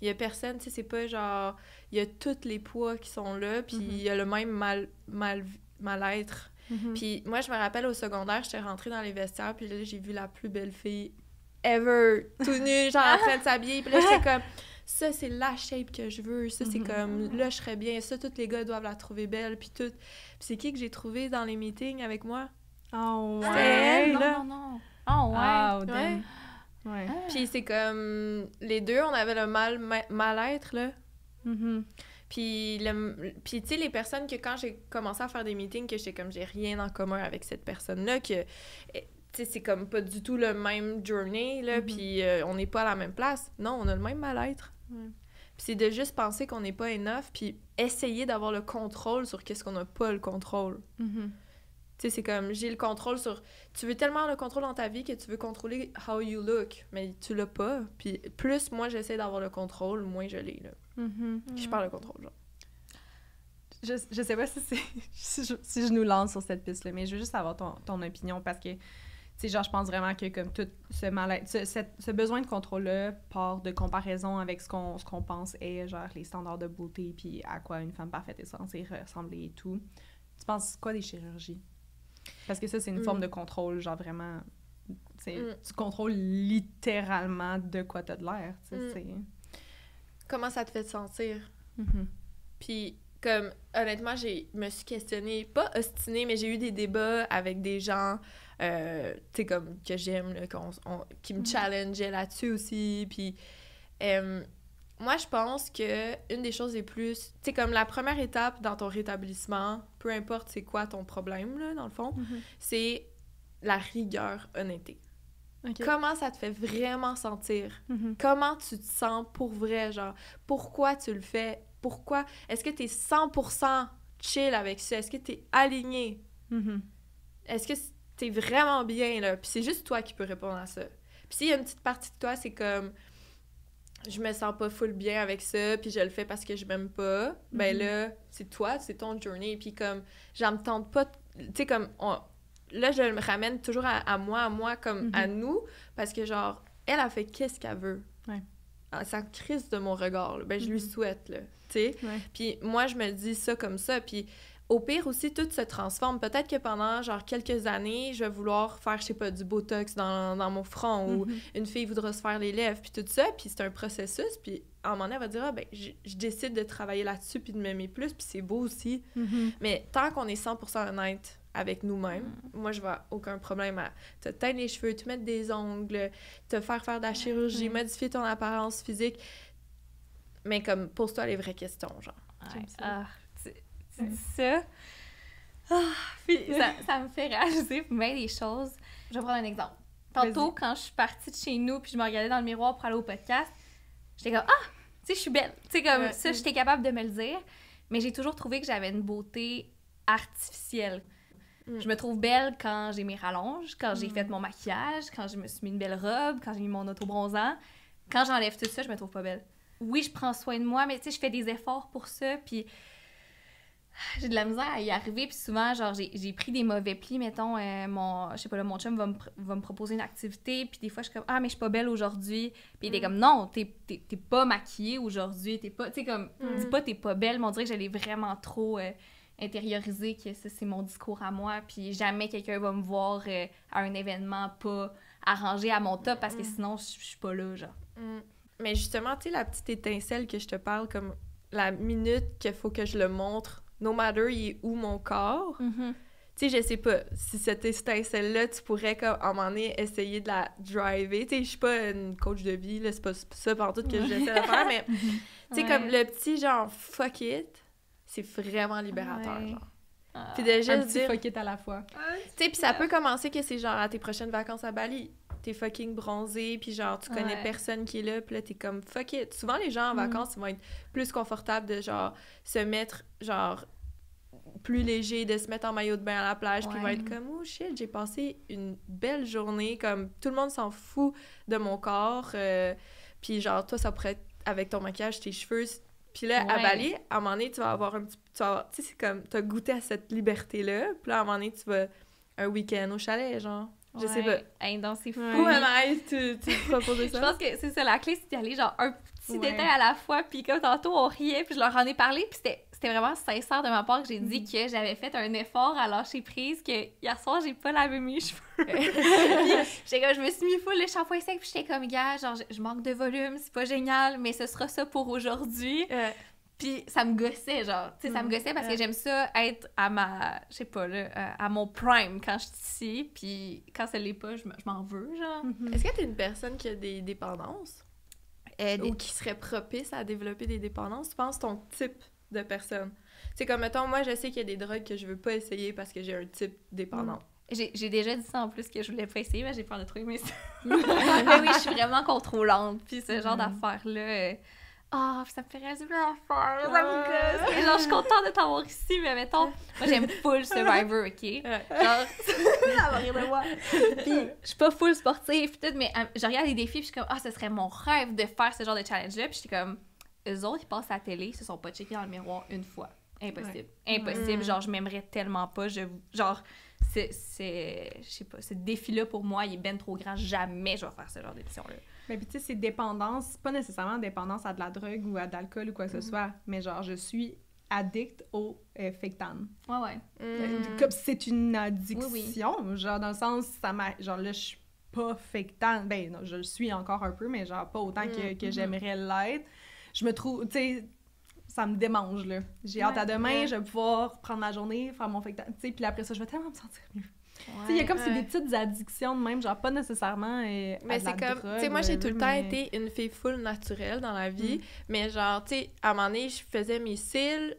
Il y a personne, tu sais, c'est pas genre... Il y a tous les poids qui sont là, puis il y a le même mal-être. Puis moi, je me rappelle, au secondaire, j'étais rentrée dans les vestiaires, puis là, j'ai vu la plus belle fille ever, tout nue, genre en train de s'habiller. Puis là, j'étais comme... Ça, c'est la shape que je veux. Ça, c'est comme... Là, je serais bien. Ça, tous les gars doivent la trouver belle, puis tout. Puis c'est qui que j'ai trouvé dans les meetings avec moi? Oh, ouais. C'était elle, non, là. non. Oh, ouais. Oh, damn. Ouais. Ouais. Puis c'est comme... Les deux, on avait le mal-être, là. Puis, puis tu sais, les personnes que quand j'ai commencé à faire des meetings, que j'étais comme, j'ai rien en commun avec cette personne-là, que... Tu sais, c'est comme pas du tout le même journey, là, puis on n'est pas à la même place. Non, on a le même mal-être. Puis c'est de juste penser qu'on n'est pas enough, puis essayer d'avoir le contrôle sur qu'est-ce qu'on n'a pas le contrôle. Tu sais, c'est comme, j'ai le contrôle sur... Tu veux tellement le contrôle dans ta vie que tu veux contrôler how you look, mais tu l'as pas. Puis plus moi, j'essaie d'avoir le contrôle, moins je l'ai, là. Je perds le contrôle, genre. Je sais pas si c'est... si je nous lance sur cette piste-là, mais je veux juste avoir ton opinion, parce que... Tu sais, genre, je pense vraiment que comme tout ce mal-être, ce besoin de contrôle-là part de comparaison avec ce qu'on pense est, genre, les standards de beauté, puis à quoi une femme parfaite est censée ressembler et tout. Tu penses quoi des chirurgies? Parce que ça, c'est une forme de contrôle, genre, vraiment... Tu contrôles littéralement de quoi t'as de l'air, tu sais. Comment ça te fait te sentir? Puis, comme, honnêtement, me suis questionnée, pas ostinée, mais j'ai eu des débats avec des gens... tu sais, comme, que j'aime, là, qui me challengeaient là-dessus aussi, puis moi, je pense que une des choses les plus... Tu sais, comme la première étape dans ton rétablissement, peu importe c'est quoi ton problème, là, dans le fond, c'est la rigueur, honnêteté. Okay. Comment ça te fait vraiment sentir? Comment tu te sens pour vrai, genre? Pourquoi tu le fais? Pourquoi? Est-ce que t'es 100% chill avec ça? Est-ce que t'es aligné? Est-ce que t'es vraiment bien, là? Puis c'est juste toi qui peux répondre à ça. Puis s'il y a une petite partie de toi, c'est comme... Je me sens pas full bien avec ça, puis je le fais parce que je m'aime pas. Ben là, c'est toi, c'est ton journey. Puis comme, j'en me tente pas... Tu sais, comme... Là, je me ramène toujours à moi, comme à nous, parce que genre, elle a fait qu'est-ce qu'elle veut. Ouais. ça crisse de mon regard, là. Ben, je lui souhaite, là, tu sais. Ouais. Puis moi, je me dis ça comme ça, puis au pire aussi, tout se transforme. Peut-être que pendant, genre, quelques années, je vais vouloir faire, je sais pas, du Botox dans mon front, ou une fille voudra se faire les lèvres, puis tout ça, puis c'est un processus, puis à un moment donné, elle va dire « Ah, ben, je décide de travailler là-dessus, puis de m'aimer plus, puis c'est beau aussi. Mais tant qu'on est 100% honnête avec nous-mêmes, moi, je vois aucun problème à te teindre les cheveux, te mettre des ongles, te faire de la chirurgie, modifier ton apparence physique, mais comme, pose-toi les vraies questions, genre. Ouais. Tu dis ça. Puis ça me fait réaliser pour bien des choses. Je vais prendre un exemple. Tantôt, quand je suis partie de chez nous puis je me regardais dans le miroir pour aller au podcast, j'étais comme « Ah! Tu sais, je suis belle! » Tu sais, comme ça, j'étais capable de me le dire. Mais j'ai toujours trouvé que j'avais une beauté artificielle. Je me trouve belle quand j'ai mes rallonges, quand j'ai fait mon maquillage, quand je me suis mis une belle robe, quand j'ai mis mon auto-bronzant. Quand j'enlève tout ça, je me trouve pas belle. Oui, je prends soin de moi, mais tu sais, je fais des efforts pour ça, puis j'ai de la misère à y arriver, puis souvent, genre, j'ai pris des mauvais plis, mettons, je sais pas, là, mon chum va me proposer une activité, puis des fois, je suis comme « Ah, mais je suis pas belle aujourd'hui. » Puis il est comme « Non, t'es pas maquillée aujourd'hui, t'es pas... » Tu sais, comme, dis pas « T'es pas belle », mais on dirait que je l'ai vraiment trop intériorisé, que ça, c'est mon discours à moi, puis jamais quelqu'un va me voir à un événement pas arrangé à mon top, parce que sinon, je suis pas là, genre. Mais justement, tu sais, la petite étincelle que je te parle, comme la minute qu'il faut que je le montre, no matter il est où mon corps, tu sais, je sais pas, si cette étincelle-là, tu pourrais, comme, à un moment donné, essayer de la driver. Tu sais, je suis pas une coach de vie, là, c'est pas ça partout que j'essaie de faire, mais tu sais, comme le petit genre « fuck it », c'est vraiment libérateur, genre. Puis déjà, un petit fuck it à la fois. Tu sais, puis ça peut commencer que c'est genre à tes prochaines vacances à Bali. T'es fucking bronzé, puis genre, tu connais personne qui est là, puis là, t'es comme « fuck it ». Souvent, les gens en vacances, ils vont être plus confortables de, genre, se mettre, genre, plus léger, de se mettre en maillot de bain à la plage, puis ils vont être comme « oh shit, j'ai passé une belle journée », comme tout le monde s'en fout de mon corps, puis genre, toi, ça pourrait être avec ton maquillage, tes cheveux. Puis là, à Bali, à un moment donné, tu vas avoir un petit... Tu sais, c'est comme, t'as goûté à cette liberté-là, puis là, à un moment donné, tu vas un week-end au chalet, genre. Je sais pas. Hey, donc c'est fou. Où am I? Tu proposes ça? Je pense que c'est ça, la clé, c'est d'y aller genre un petit détail à la fois, puis comme tantôt, on riait, puis je leur en ai parlé, puis c'était vraiment sincère de ma part que j'ai dit que j'avais fait un effort à lâcher prise, que hier soir, j'ai pas lavé mes cheveux. J'étais comme, je me suis mis full le shampoing sec, puis j'étais comme, gars, genre, je manque de volume, c'est pas génial, mais ce sera ça pour aujourd'hui. Puis ça me gossait, genre, tu sais, ça me gossait parce que j'aime ça être à ma, je sais pas, là, à mon prime quand je suis ici, puis quand ça l'est pas, je m'en veux, genre. Est-ce que t'es une personne qui a des dépendances? Ou qui serait propice à développer des dépendances? Tu penses ton type de personne? C'est comme, mettons, moi, je sais qu'il y a des drogues que je veux pas essayer parce que j'ai un type dépendant. J'ai déjà dit ça en plus que je voulais pas essayer, mais j'ai peur de trop aimer ça. Mais oui, je suis vraiment contrôlante, puis ce genre d'affaires-là... ça me fait réaliser plein d'affaires, ça me gosse. Genre, je suis contente de t'avoir ici, mais mettons, moi, j'aime full Survivor, OK? Genre, ça va rire de moi. Puis, je suis pas full sportive, pis tout, mais je regarde les défis, puis je suis comme, ce serait mon rêve de faire ce genre de challenge-là, puis j'étais comme, eux autres, ils passent à la télé, ils se sont pas checkés dans le miroir une fois. Impossible. Impossible. Genre, je m'aimerais tellement pas, genre, je sais pas, ce défi-là, pour moi, il est ben trop grand, jamais je vais faire ce genre d'émission-là. Mais puis tu sais, c'est dépendance, pas nécessairement dépendance à de la drogue ou à de l'alcool ou quoi que ce soit, mais genre, je suis addict au Fectane. Ouais. Comme c'est une addiction, genre dans le sens, genre là, je suis pas Fectane, ben non, je le suis encore un peu, mais genre pas autant que j'aimerais l'être. Je me trouve, tu sais, ça me démange, là. J'ai hâte à demain, je vais pouvoir prendre ma journée, faire mon Fectane, tu sais, puis après ça, je vais tellement me sentir mieux. Tu sais, il y a comme c'est des petites addictions de même, genre pas nécessairement mais c'est comme, tu sais, moi j'ai tout le temps été une fille full naturelle dans la vie, mais genre, tu sais, à un moment donné, je faisais mes cils,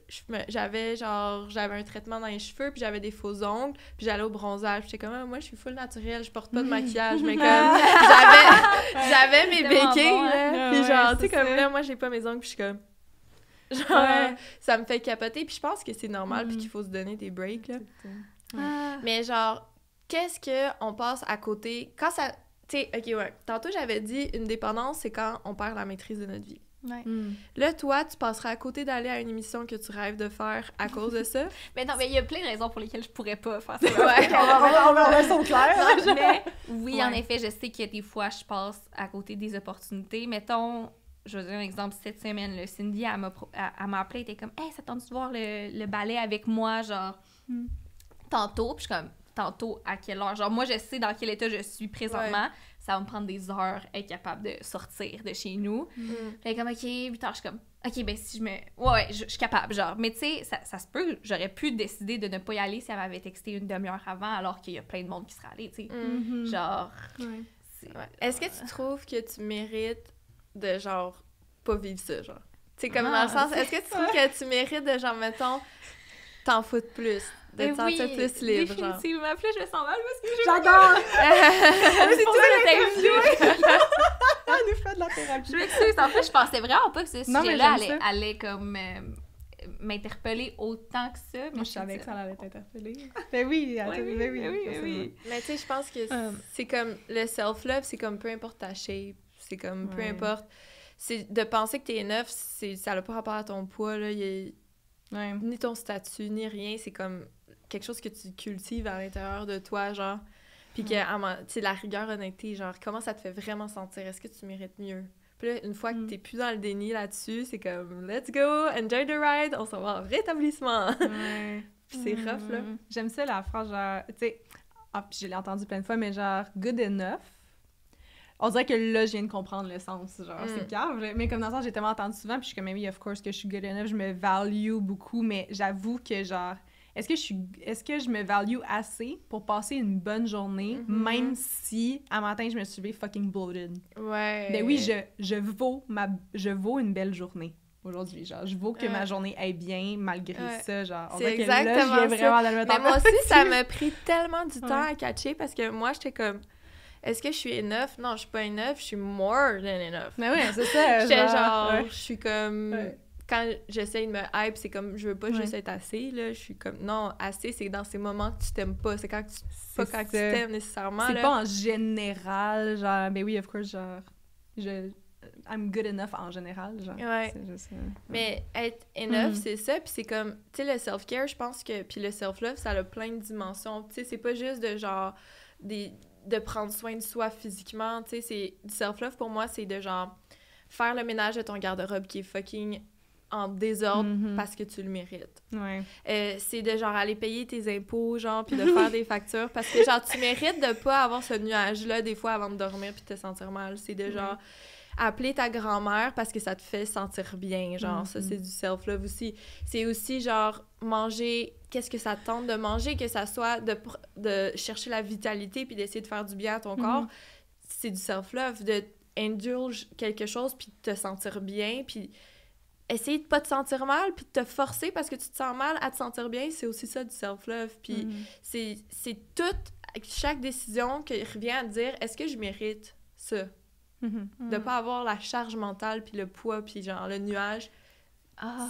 j'avais un traitement dans les cheveux, puis j'avais des faux ongles, puis j'allais au bronzage, j'étais comme, moi je suis full naturelle, je porte pas de maquillage, mais comme, j'avais mes béquilles, là, puis genre, tu sais, comme là, moi j'ai pas mes ongles, puis je suis comme... Genre, ça me fait capoter, puis je pense que c'est normal, puis qu'il faut se donner des breaks, là. Mais genre, qu'est-ce qu'on passe à côté quand ça... Tu sais, OK, tantôt j'avais dit une dépendance, c'est quand on perd la maîtrise de notre vie. Là, toi, tu passerais à côté d'aller à une émission que tu rêves de faire à cause de ça? Mais non, mais il y a plein de raisons pour lesquelles je pourrais pas faire ça. On va être clair. Mais oui, en effet, je sais que des fois, je passe à côté des opportunités. Mettons... je vais donner un exemple, cette semaine, là, Cindy, elle m'a appelé, elle était comme « Hey, ça tente de voir le ballet avec moi, genre, tantôt? » Puis je suis comme « Tantôt, à quelle heure? » Genre, moi, je sais dans quel état je suis présentement. Ça va me prendre des heures être capable de sortir de chez nous. Fait comme « OK, 8 heures. » Je suis comme « OK, ben si je me... Ouais, je suis capable, genre. » Mais tu sais, ça se peut, j'aurais pu décider de ne pas y aller si elle m'avait texté une demi-heure avant, alors qu'il y a plein de monde qui serait allé, tu sais. Genre... Est-ce que tu trouves que tu mérites de, genre, pas vivre ça, genre? Tu sais, comme dans le sens, est-ce que tu trouves que tu mérites de, genre, mettons, t'en foutre plus, de te sentir plus libre, genre? Définitivement. Puis là, je me sens mal parce que J'adore! c'est tout le Elle nous fait de la thérapie. Je m'excuse. En fait, je pensais vraiment pas que ce Non, mais sujet-là j'aime ça. allait comme m'interpeller autant que ça. Moi, je savais que ça allait t'interpeller. Ben oui, oui. Mais tu sais, je pense que c'est comme le self-love, c'est comme peu importe ta shape, c'est comme peu importe. C'est de penser que t'es enough, ça n'a pas rapport à ton poids, là. Ni ton statut, ni rien. C'est comme quelque chose que tu cultives à l'intérieur de toi, genre. Puis que, tu sais, la rigueur, honnêteté, genre, comment ça te fait vraiment sentir? Est-ce que tu mérites mieux? Puis là, une fois que t'es plus dans le déni là-dessus, c'est comme « Let's go, enjoy the ride, on s'en va en rétablissement! » Puis c'est rough, là. J'aime ça, la phrase, genre, tu sais, puis je l'ai entendu plein de fois, mais genre « good enough ». On dirait que là, je viens de comprendre le sens, genre, c'est grave. Mais comme dans le sens, j'ai tellement entendu souvent, puis je suis comme « oui, of course que je suis good enough, je me value beaucoup », mais j'avoue que, genre, est-ce que je me value assez pour passer une bonne journée, même si, à matin, je me suis levée fucking bloated? Ouais. Ben oui, je vaux une belle journée aujourd'hui, genre, je vaux que ma journée aille bien, malgré ça, genre, on c'est dirait que là, je viens vraiment de le mettre en Mais moi aussi, pratique. ça m'a pris tellement du temps à catcher, parce que moi, j'étais comme... Est-ce que je suis enough? Non, je suis pas enough, je suis more than enough. Mais oui, c'est ça. J'étais genre, je suis comme... Quand j'essaie de me hype, c'est comme, je veux pas juste être assez, là. Je suis comme, non, assez, c'est dans ces moments que tu t'aimes pas. C'est quand tu t'aimes nécessairement, c'est là. pas en général, genre, ben oui, of course, genre, I'm good enough en général, genre. Ouais. C'est juste, Mais être enough, c'est ça, puis c'est comme, tu sais, le self-care, je pense que, puis le self-love, ça a plein de dimensions. Tu sais, c'est pas juste de, genre, de prendre soin de soi physiquement, tu sais, c'est... Du self-love, pour moi, c'est de, genre, faire le ménage de ton garde-robe qui est fucking en désordre parce que tu le mérites. Ouais. C'est de, genre, aller payer tes impôts, genre, puis de faire des factures, parce que, genre, tu mérites de pas avoir ce nuage-là, des fois, avant de dormir, puis de te sentir mal. C'est de, genre, appeler ta grand-mère parce que ça te fait sentir bien, genre, ça, c'est du self-love aussi. C'est aussi, genre, manger... Qu'est-ce que ça te tente de manger, que ça soit de chercher la vitalité puis d'essayer de faire du bien à ton corps, c'est du self-love, de indulge quelque chose puis de te sentir bien, puis essayer de pas te sentir mal puis de te forcer parce que tu te sens mal à te sentir bien, c'est aussi ça du self-love. Puis c'est toute, chaque décision qui revient à dire, est-ce que je mérite ça? De pas avoir la charge mentale puis le poids puis genre le nuage.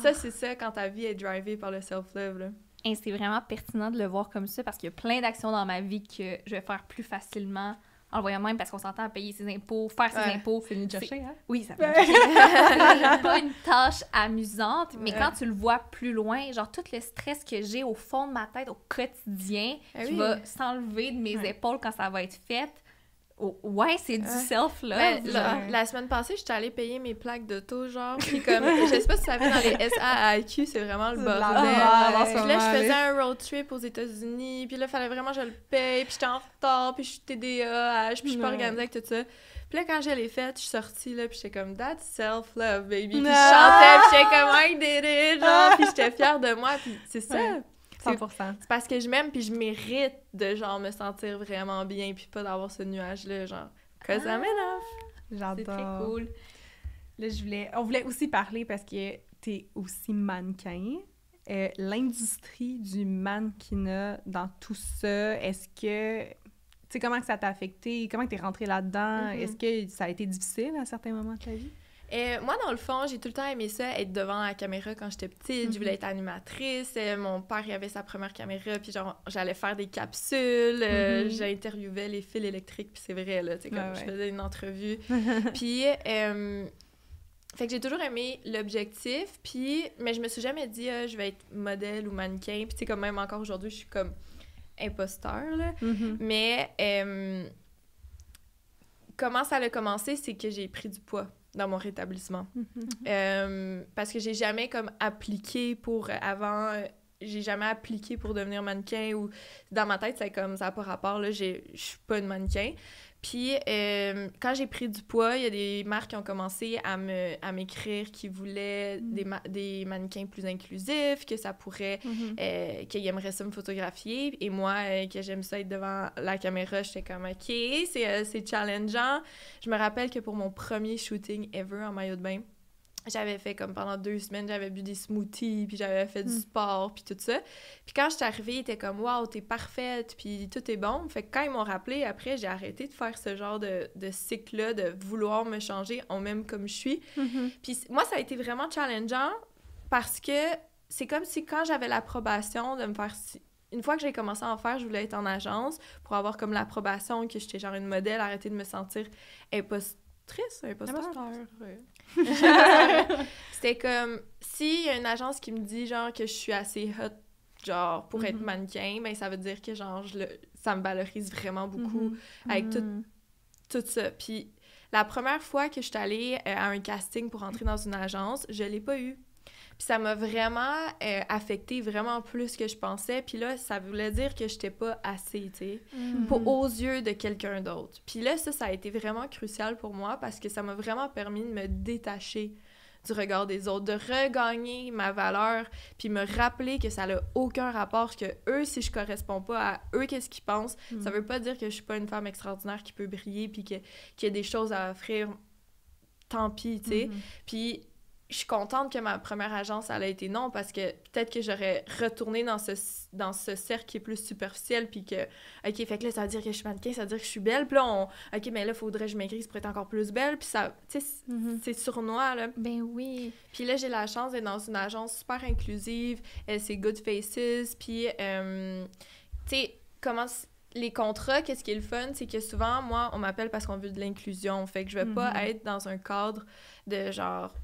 Ça, c'est ça quand ta vie est drivée par le self-love, là. Et c'est vraiment pertinent de le voir comme ça parce qu'il y a plein d'actions dans ma vie que je vais faire plus facilement en le voyant même parce qu'on s'entend à payer ses impôts, faire ses impôts. C'est venu te chercher, hein? Oui, ça peut c'est pas une tâche amusante, mais quand tu le vois plus loin, genre tout le stress que j'ai au fond de ma tête au quotidien qui va s'enlever de mes épaules quand ça va être fait. Ouais, c'est du self-love. La semaine passée, j'étais allée payer mes plaques d'auto, genre, puis comme, je sais pas si ça fait dans les SAAQ, c'est vraiment le bordel. Puis là, je faisais un road trip aux États-Unis, puis là, il fallait vraiment que je le paye, puis j'étais en retard, puis je suis TDAH, puis je suis pas organisée avec tout ça. Puis là, quand je l'ai faite, je suis sortie, là, puis j'étais comme, that's self-love, baby. Puis je chantais, puis j'étais comme, I did it, genre, puis j'étais fière de moi, puis c'est ça. 100%. C'est parce que je m'aime puis je mérite de, genre, me sentir vraiment bien puis pas d'avoir ce nuage-là, genre, cause I'm enough. J'adore. C'est très cool. Là, on voulait aussi parler parce que t'es aussi mannequin. L'industrie du mannequinat dans tout ça, est-ce que... Tu sais, comment que ça t'a affecté? Comment que t'es rentrée là-dedans? Est-ce que ça a été difficile à certains moments de ta vie? Moi, dans le fond, j'ai tout le temps aimé ça, être devant la caméra quand j'étais petite. Je voulais être animatrice. Mon père, il avait sa première caméra, puis genre, j'allais faire des capsules. J'interviewais les fils électriques, puis c'est vrai, là, tu sais, comme je faisais une entrevue. Puis, fait que j'ai toujours aimé l'objectif, puis... Mais je me suis jamais dit, je vais être modèle ou mannequin. Puis tu sais, comme même encore aujourd'hui, je suis comme imposteur, là. Mais... comment ça a commencé, c'est que j'ai pris du poids. dans mon rétablissement. Mhm. Parce que j'ai jamais comme appliqué pour j'ai jamais appliqué pour devenir mannequin ou dans ma tête, c'est comme ça n'a pas rapport, là, je suis pas une mannequin. Puis quand j'ai pris du poids, il y a des marques qui ont commencé à m'écrire qui voulaient des mannequins plus inclusifs, que ça pourrait, qu'ils aimeraient ça me photographier. Et moi, que j'aime ça être devant la caméra, j'étais comme « OK, c'est challengeant ». Je me rappelle que pour mon premier shooting ever en maillot de bain, j'avais fait comme pendant 2 semaines, j'avais bu des smoothies, puis j'avais fait du sport, puis tout ça. Puis quand je suis arrivée, ils étaient comme « Wow, t'es parfaite, puis tout est bon ». Fait que quand ils m'ont rappelé, après, j'ai arrêté de faire ce genre de cycle-là, de vouloir me changer, on m'aime comme je suis. Puis moi, ça a été vraiment challengeant parce que c'est comme si quand j'avais l'approbation de me faire... Une fois que j'ai commencé à en faire, je voulais être en agence pour avoir comme l'approbation que j'étais genre une modèle, arrêter de me sentir imposteur. C'était comme, s'il y a une agence qui me dit, genre, que je suis assez hot, genre, pour être mannequin, ben ça veut dire que, genre, ça me valorise vraiment beaucoup avec tout ça. Puis la première fois que je suis allée à un casting pour entrer dans une agence, je l'ai pas eu. Puis ça m'a vraiment affectée, vraiment plus que je pensais. Puis là, ça voulait dire que j'étais pas assez, tu sais, aux yeux de quelqu'un d'autre. Puis là, ça a été vraiment crucial pour moi parce que ça m'a vraiment permis de me détacher du regard des autres, de regagner ma valeur, puis me rappeler que ça n'a aucun rapport, que eux, si je corresponds pas à eux, qu'est-ce qu'ils pensent, ça veut pas dire que je suis pas une femme extraordinaire qui peut briller, puis qu'il y a des choses à offrir, tant pis, tu sais. Puis je suis contente que ma première agence, elle a été non, parce que peut-être que j'aurais retourné dans ce cercle qui est plus superficiel, puis que, OK, fait que là, ça veut dire que je suis mannequin, ça veut dire que je suis belle, puis là, OK, mais là, faudrait que je maigrisse pour être encore plus belle, puis ça, tu sais, c'est sournois, là. Ben oui. Puis là, j'ai la chance d'être dans une agence super inclusive, c'est Good Faces, puis, tu sais, les contrats, qu'est-ce qui est le fun, c'est que souvent, moi, on m'appelle parce qu'on veut de l'inclusion, fait que je vais pas être dans un cadre de genre...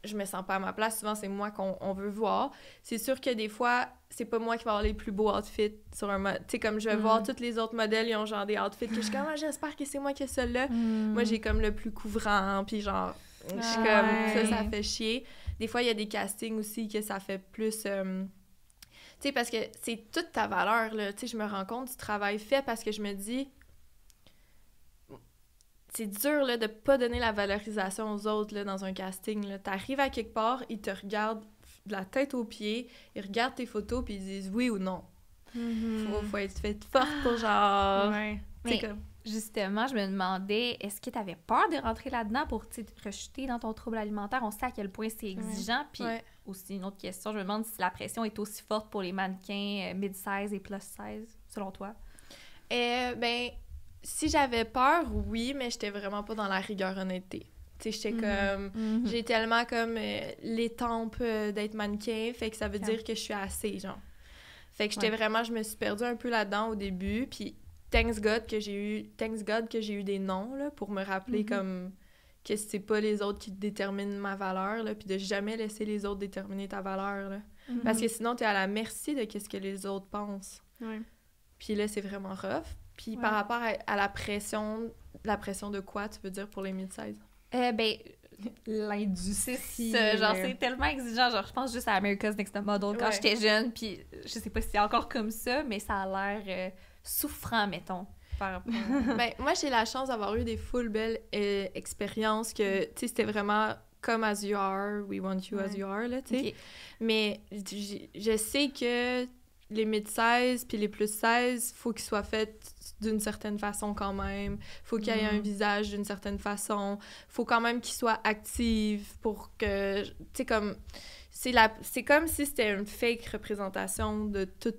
je me sens pas à ma place. Souvent, c'est moi qu'on veut voir. C'est sûr que des fois, c'est pas moi qui vais avoir les plus beaux outfits sur un modèle. Tu sais, comme je vais voir tous les autres modèles, ils ont genre des outfits que je suis comme, j'espère que c'est moi qui ai celui-là. Moi, j'ai comme le plus couvrant, puis genre, je suis comme, ça fait chier. Des fois, il y a des castings aussi que ça fait plus... tu sais, parce que c'est toute ta valeur, là. Tu sais, je me rends compte du travail fait parce que je me dis... c'est dur, là, de pas donner la valorisation aux autres, là, dans un casting, là. T'arrives à quelque part, ils te regardent de la tête aux pieds, ils regardent tes photos, puis ils disent oui ou non. Faut être faite forte pour genre... Ouais. Mais comme... justement, je me demandais, est-ce que t'avais peur de rentrer là-dedans pour te rejeter dans ton trouble alimentaire? On sait à quel point c'est exigeant, puis aussi une autre question, je me demande si la pression est aussi forte pour les mannequins mid-size et plus-size, selon toi? Ben... si j'avais peur, oui, mais j'étais vraiment pas dans la rigueur honnêteté. Tu sais, j'étais comme... j'ai tellement comme l'étampe d'être mannequin, fait que ça veut dire que je suis assez, genre. Fait que j'étais vraiment... je me suis perdue un peu là-dedans au début, puis thanks God que j'ai eu des noms, là, pour me rappeler comme que c'est pas les autres qui déterminent ma valeur, là, puis de jamais laisser les autres déterminer ta valeur, là. Parce que sinon, t'es à la merci de qu'est-ce que les autres pensent. Puis là, c'est vraiment rough. Puis par rapport à la pression de quoi, tu veux dire, pour les mid-size? Ben, l'industrie. Genre, c'est tellement exigeant. Genre, je pense juste à America's Next Top Model quand j'étais jeune, puis je sais pas si c'est encore comme ça, mais ça a l'air souffrant, mettons. Ben, moi, j'ai la chance d'avoir eu des full belles expériences que, tu sais, c'était vraiment comme as you are, we want you as you are, là, tu sais. Okay. Mais je sais que les mid-16 puis les plus-16, faut qu'ils soient faits d'une certaine façon quand même. Faut qu'il y ait un visage d'une certaine façon. Faut quand même qu'ils soient actifs pour que... Tu sais, comme... C'est comme si c'était une fake représentation de tout...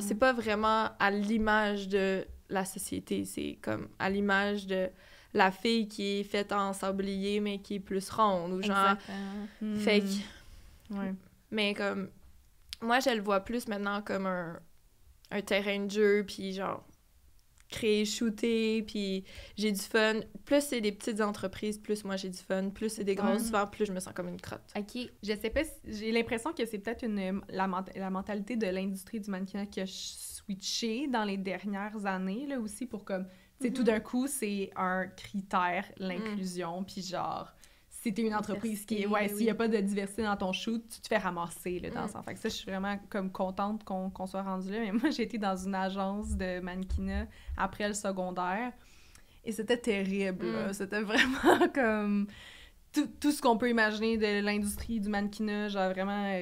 C'est pas vraiment à l'image de la société. C'est comme à l'image de la fille qui est faite en sablier, mais qui est plus ronde, ou genre... Fait que... Mais comme... Moi, je le vois plus maintenant comme un terrain de jeu, puis genre, créer, shooter, puis j'ai du fun. Plus c'est des petites entreprises, plus moi j'ai du fun. Plus c'est des grosses, souvent, plus je me sens comme une crotte. OK. Je sais pas, j'ai l'impression que c'est peut-être la mentalité de l'industrie du mannequinat qui a switché dans les dernières années, là, aussi, pour comme... Tu sais, tout d'un coup, c'est un critère, l'inclusion, puis genre... si t'es une entreprise qui est... Diversité, s'il y a pas de diversité dans ton shoot, tu te fais ramasser, là, dans le sens. Fait que ça, je suis vraiment comme contente qu'on soit rendu là. Mais moi, j'ai été dans une agence de mannequinat après le secondaire et c'était terrible, là. C'était vraiment comme... Tout ce qu'on peut imaginer de l'industrie du mannequinat, genre vraiment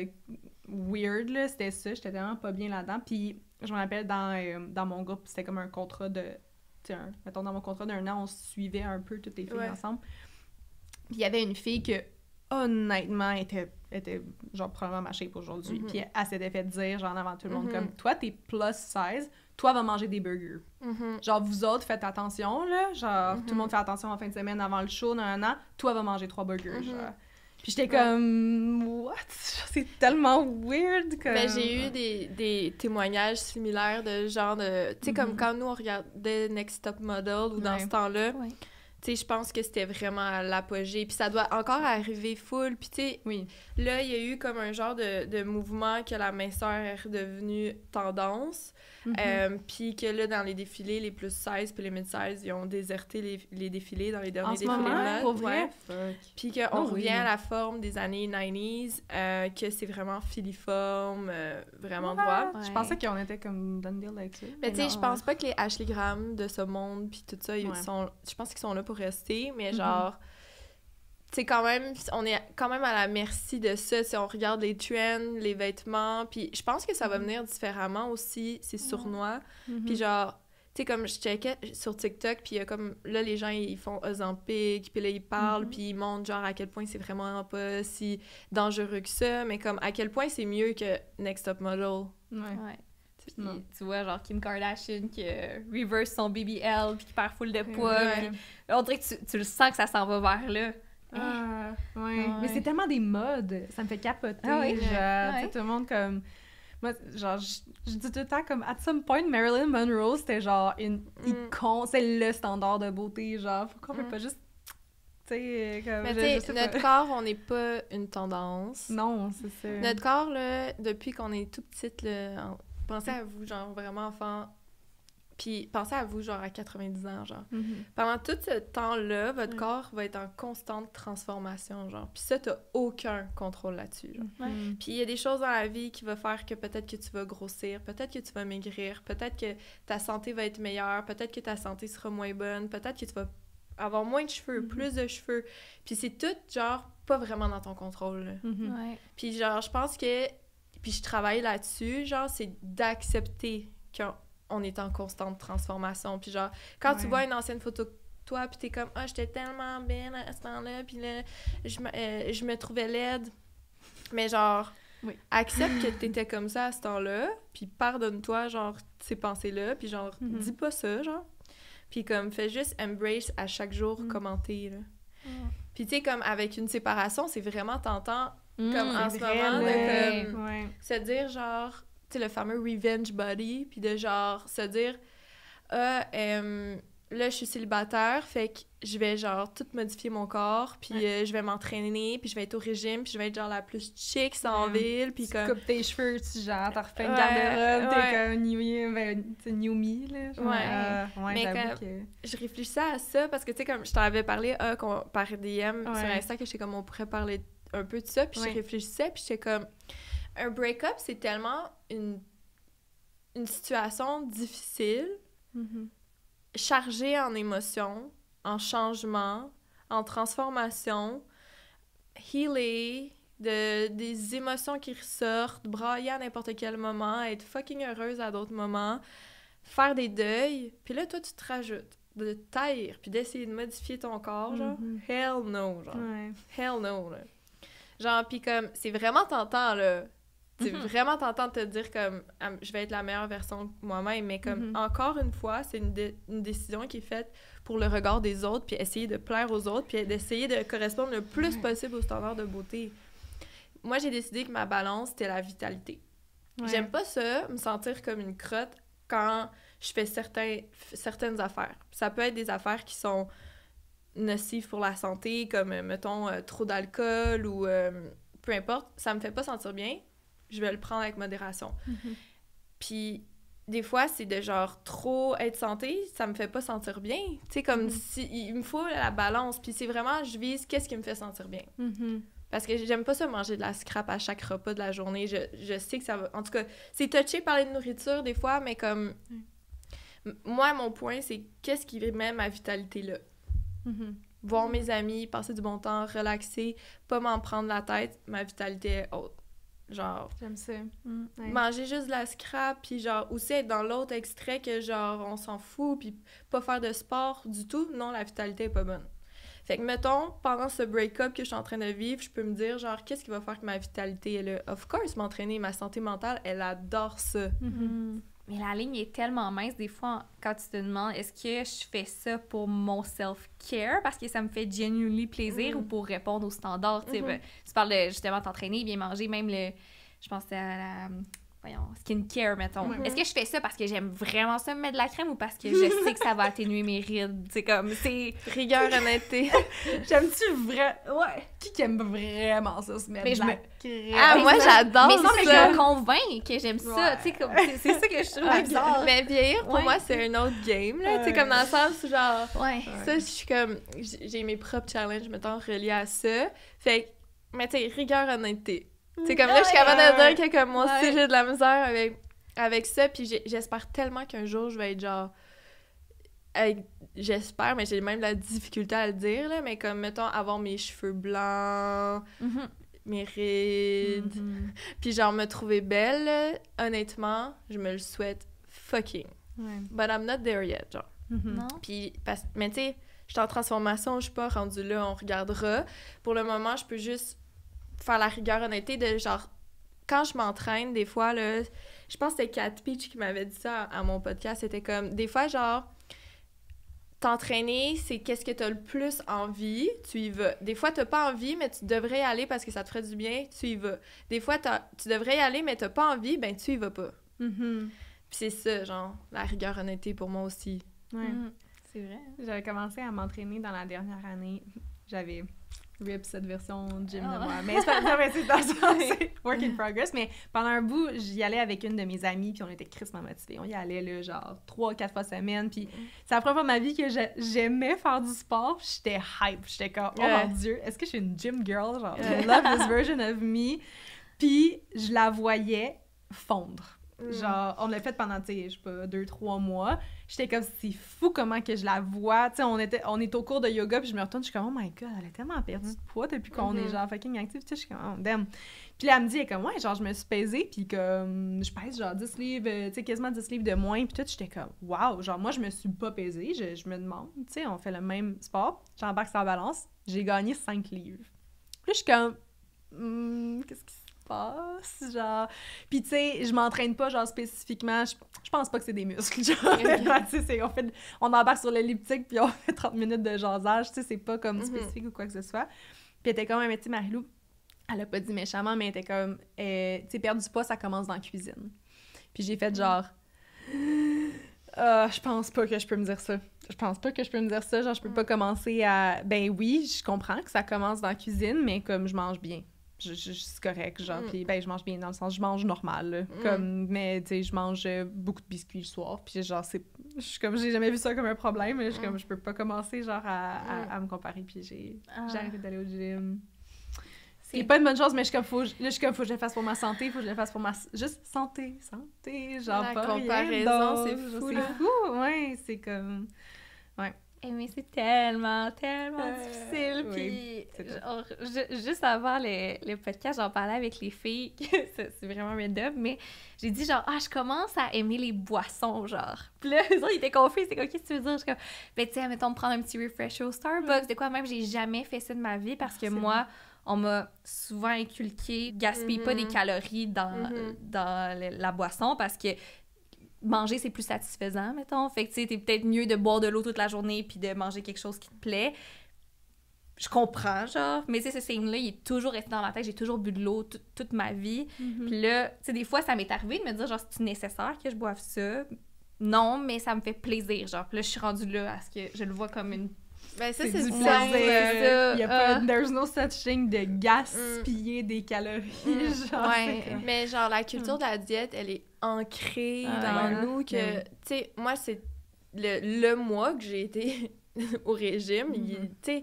weird, là, c'était ça. J'étais vraiment pas bien là-dedans. Puis je me rappelle, dans mon groupe, c'était comme un contrat de... mettons, dans mon contrat d'1 an, on se suivait un peu, toutes les filles ensemble. Puis il y avait une fille que, honnêtement, était genre probablement ma shape aujourd'hui. Puis elle s'était fait dire, genre, avant tout le monde, comme, toi, t'es plus size, toi, va manger des burgers. Genre, vous autres, faites attention, là. Genre, tout le monde fait attention en fin de semaine avant le show, toi, va manger 3 burgers, genre. Puis j'étais comme, what? C'est tellement weird que... Mais j'ai eu des témoignages similaires de genre de... Tu sais, comme quand nous, on regardait Next Top Model ou dans ce temps-là, tu sais, je pense que c'était vraiment à l'apogée. Puis ça doit encore arriver full. Puis tu sais, là, il y a eu comme un genre de mouvement que la minceur est redevenue tendance. Puis que là, dans les défilés, les plus 16 puis les mid-16, ils ont déserté les défilés dans les derniers défilés de mode. Pour vrai? Puis qu'on revient à la forme des années 90s, que c'est vraiment filiforme, vraiment droit. Je pensais qu'on était comme done deal avec ça. Mais tu sais, je pense pas que les Ashley Graham de ce monde puis tout ça, je pense qu'ils sont là pour rester, mais genre... Tu sais, quand même, on est quand même à la merci de ça. Si on regarde les trends, les vêtements, puis je pense que ça va venir différemment aussi, c'est sournois. Puis genre, tu sais, comme je checkais sur TikTok, puis il y a comme, là, les gens, ils font Ozempic, puis là, ils parlent, puis ils montrent, genre, à quel point c'est vraiment pas si dangereux que ça, mais comme, à quel point c'est mieux que Next Top Model. Puis, tu vois, genre Kim Kardashian qui reverse son BBL, puis qui perd full de poids, puis on dirait que tu le sens que ça s'en va vers là. Mais c'est tellement des modes, ça me fait capoter. Genre, tu sais, tout le monde comme... Moi, genre, je dis tout le temps comme, at some point, Marilyn Monroe, c'était genre une icône, c'est le standard de beauté, genre, pourquoi on peut pas juste... Tu sais, comme... Mais tu sais, notre corps, on n'est pas une tendance. Non, c'est ça. Notre corps, là, depuis qu'on est tout petite, là, pensez à vous, genre, vraiment enfant... Puis pensez à vous, genre, à 90 ans, genre. Pendant tout ce temps-là, votre corps va être en constante transformation, genre. Puis ça, t'as aucun contrôle là-dessus, genre. Puis il y a des choses dans la vie qui vont faire que peut-être que tu vas grossir, peut-être que tu vas maigrir, peut-être que ta santé va être meilleure, peut-être que ta santé sera moins bonne, peut-être que tu vas avoir moins de cheveux, plus de cheveux. Puis c'est tout, genre, pas vraiment dans ton contrôle, là. Puis genre, je pense que... Puis je travaille là-dessus, genre, c'est d'accepter qu'on est en constante transformation. Puis genre, quand tu vois une ancienne photo de toi, puis t'es comme « Ah, j'étais tellement belle à ce temps-là, puis là, je me trouvais laide. » Mais genre, accepte que t'étais comme ça à ce temps-là, puis pardonne-toi, genre, ces pensées-là, puis genre, dis pas ça, genre. Puis comme, fais juste embrace à chaque jour, commenter, là. Puis tu sais, comme, avec une séparation, c'est vraiment tentant, comme en ce moment, de comme, se dire, genre... Tu sais, le fameux revenge body, puis de genre se dire là, je suis célibataire, fait que je vais genre tout modifier mon corps, puis je vais m'entraîner, puis je vais être au régime, puis je vais être genre la plus chic sans ville, puis comme... Tu coupes tes cheveux, tu genre, t'as refait une garde-robe, t'es comme new me, là. Genre, mais comme, je réfléchissais à ça, parce que tu sais, comme je t'en avais parlé par DM sur Insta, que j'étais comme, on pourrait parler un peu de ça, puis je réfléchissais, puis j'étais comme... Un break-up, c'est tellement une situation difficile, chargée en émotions, en changement, en transformation, healer, des émotions qui ressortent, brailler à n'importe quel moment, être fucking heureuse à d'autres moments, faire des deuils, puis là, toi, tu te rajoutes de taire, puis d'essayer de modifier ton corps, genre, hell no, genre, hell no, là. Genre, puis comme, c'est vraiment tentant, là. C'est vraiment tentant de te dire comme je vais être la meilleure version de moi-même, mais comme encore une fois, c'est une décision qui est faite pour le regard des autres, puis essayer de plaire aux autres, puis d'essayer de correspondre le plus possible aux standards de beauté. Moi, j'ai décidé que ma balance, c'était la vitalité. J'aime pas ça, me sentir comme une crotte quand je fais certaines affaires. Ça peut être des affaires qui sont nocives pour la santé, comme, mettons, trop d'alcool ou peu importe. Ça me fait pas sentir bien. Je vais le prendre avec modération. Puis des fois, c'est de genre trop être santé, ça me fait pas sentir bien. Tu sais, comme si il me faut la balance. Puis c'est vraiment, je vise qu'est-ce qui me fait sentir bien. Parce que j'aime pas ça manger de la scrap à chaque repas de la journée. Je sais que ça va... En tout cas, c'est touché parler de nourriture des fois, mais comme... Moi, mon point, c'est qu'est-ce qui met ma vitalité là? Voir mes amis, passer du bon temps, relaxer, pas m'en prendre la tête, ma vitalité est haute. Genre... J'aime ça. Ouais. Manger juste de la scrap, puis genre aussi être dans l'autre extrait que genre on s'en fout, puis pas faire de sport du tout, non, la vitalité est pas bonne. Fait que, mettons, pendant ce break-up que je suis en train de vivre, je peux me dire, genre, qu'est-ce qui va faire que ma vitalité est là? Of course, m'entraîner, ma santé mentale, elle adore ça. Mais la ligne est tellement mince, des fois, quand tu te demandes, est-ce que je fais ça pour mon self-care, parce que ça me fait genuinely plaisir, ou pour répondre aux standards, tu sais, ben, tu parles de, justement, t'entraîner, bien manger, même le... Je pensais à la... Voyons, skincare, mettons. Est-ce que je fais ça parce que j'aime vraiment ça, me mettre de la crème, ou parce que je sais que ça va atténuer mes rides? C'est comme, c'est... Rigueur, honnêteté. J'aime-tu vraiment... Ouais. Qui aime vraiment ça, se mettre Mais de je la me- crème? Ah, moi, j'adore Mais non, mais ça! je me convainc que j'aime ça, tu sais, comme... C'est ça que je trouve bizarre. Mais vieillir, pour moi, c'est un autre game, là. Tu sais, comme dans le sens, où, genre... Ouais. Ça, je suis comme... J'ai mes propres challenges, mettons, reliés à ça. Fait que... Mais tu sais, rigueur, honnêteté. C'est comme là, je suis capable de dire que comme moi aussi, j'ai de la misère avec ça, puis j'espère tellement qu'un jour, je vais être genre... J'espère, mais j'ai même la difficulté à le dire, là, mais comme, mettons, avoir mes cheveux blancs, mes rides, puis genre me trouver belle, là, honnêtement, je me le souhaite fucking. Ouais. But I'm not there yet, genre. Non? Puis, mais tu sais, je suis en transformation, je suis pas rendue là, on regardera. Pour le moment, je peux juste faire la rigueur honnêteté de genre, quand je m'entraîne, des fois, là, je pense que c'était Kat Peach qui m'avait dit ça à mon podcast, c'était comme, des fois, genre, t'entraîner, c'est qu'est-ce que t'as le plus envie, tu y vas. Des fois, t'as pas envie, mais tu devrais y aller parce que ça te ferait du bien, tu y vas. Des fois, tu devrais y aller, mais t'as pas envie, ben tu y vas pas. Puis c'est ça, genre, la rigueur honnêteté pour moi aussi. Ouais. C'est vrai. J'avais commencé à m'entraîner dans la dernière année. J'avais rip cette version gym de moi. Mais c'est pas c'est work in progress. Mais pendant un bout, j'y allais avec une de mes amies, puis on était crissement motivés. On y allait, là, genre 3-4 fois semaine. Puis c'est la première fois de ma vie que j'aimais faire du sport. Puis j'étais hype. J'étais comme, oh mon Dieu, est-ce que je suis une gym girl? Genre, I love this version of me. Puis je la voyais fondre. Genre, on l'a fait pendant, tu sais, je sais pas, 2-3 mois. J'étais comme, c'est fou comment que je la vois. Tu sais, on est au cours de yoga, puis je me retourne, je suis comme, oh my god, elle a tellement perdu de poids depuis qu'on est genre fucking active. Tu sais, je suis comme, oh damn. Puis là, elle me dit, elle est comme, ouais, genre, je me suis pesée, puis comme, je pèse genre 10 livres, tu sais, quasiment 10 livres de moins, puis tout, j'étais comme, wow, genre, moi, je me suis pas pesée, je me demande, tu sais, on fait le même sport, j'embarque sur la balance, j'ai gagné 5 livres. Puis là, je suis comme, qu'est-ce qui passe, genre... Puis, tu sais, je m'entraîne pas, genre, spécifiquement, je pense pas que c'est des muscles, genre, tu sais, on embarque sur l'elliptique, puis on fait 30 minutes de jasage, tu sais, c'est pas comme spécifique ou quoi que ce soit. Puis elle était comme, mais tu sais, Marie-Lou, elle a pas dit méchamment, mais elle était comme, tu sais, perdre du poids, ça commence dans la cuisine. Puis j'ai fait genre... je pense pas que je peux me dire ça. Je pense pas que je peux me dire ça, genre, je peux pas commencer à... Ben oui, je comprends que ça commence dans la cuisine, mais comme je mange bien. C'est correct, genre, puis ben, je mange bien dans le sens, je mange normal, là, comme, mais, tu sais, je mange beaucoup de biscuits le soir, puis genre, je suis comme, j'ai jamais vu ça comme un problème, mais je suis comme, je peux pas commencer, genre, à me comparer, puis j'ai arrêté d'aller au gym. C'est pas une bonne chose, mais je suis comme, faut que je le fasse pour ma santé, faut que je le fasse pour ma... Juste santé, genre, la pas comparaison, rien c'est fou, c'est là. fou, ouais, c'est comme... Ouais. Mais c'est tellement difficile. Oui, Puis, genre, juste avant le podcast, j'en parlais avec les filles. C'est vraiment random, mais j'ai dit genre, je commence à aimer les boissons, genre. Puis là, eux autres, ils étaient confus. C'est comme, qu'est-ce que tu veux dire? Je suis comme, ben, tu sais, mettons, prendre un petit refresh au Starbucks. De quoi, même, j'ai jamais fait ça de ma vie parce que moi, on m'a souvent inculqué, gaspille pas des calories dans la boisson parce que manger, c'est plus satisfaisant, mettons. Fait que, tu sais, t'es peut-être mieux de boire de l'eau toute la journée puis de manger quelque chose qui te plaît. Je comprends, genre. Mais, tu sais, ce signe-là, il est toujours resté dans ma tête. J'ai toujours bu de l'eau toute ma vie. Puis là, tu sais, des fois, ça m'est arrivé de me dire, genre, c'est-tu nécessaire que je boive ça? Non, mais ça me fait plaisir, genre. Puis là, je suis rendue là à ce que je le vois comme une Ben ça, C'est c'est du ça. plaisir. Il y a pas, Ah. there's no such thing de gaspiller des calories, genre. Ouais. c'est comme- Mais genre, la culture de la diète, elle est ancrée Ah, dans ouais. nous que... Ouais. Tu sais, moi, c'est le mois que j'ai été au régime, tu sais,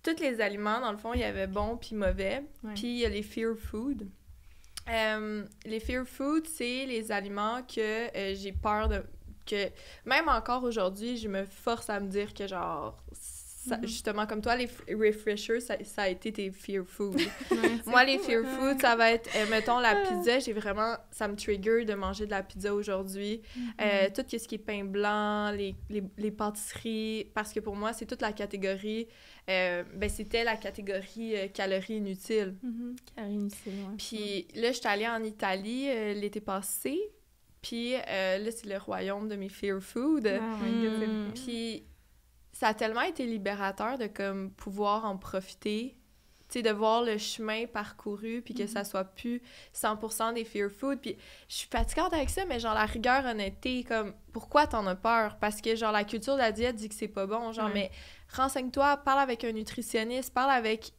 tous les aliments, dans le fond, il y avait bon puis mauvais. Ouais. Puis il y a les fear food. Les fear food, c'est les aliments que j'ai peur de... que même encore aujourd'hui, je me force à me dire que genre... justement, comme toi, les refreshers, ça a été tes fear food. Moi, les fear food, ça va être, mettons, la pizza, ça me trigger de manger de la pizza aujourd'hui. Tout ce qui est pain blanc, les pâtisseries, parce que pour moi, c'est toute la catégorie, c'était la catégorie calories inutiles. Puis là, je suis allée en Italie l'été passé, puis là, c'est le royaume de mes fear food. Puis ça a tellement été libérateur de comme pouvoir en profiter, tu sais, de voir le chemin parcouru, puis que ça soit plus 100% des fear food. Puis je suis fatigante avec ça, mais genre la rigueur, honnêteté, comme pourquoi t'en as peur? Parce que genre la culture de la diète dit que c'est pas bon, genre mais renseigne-toi, parle avec un nutritionniste, parle avec...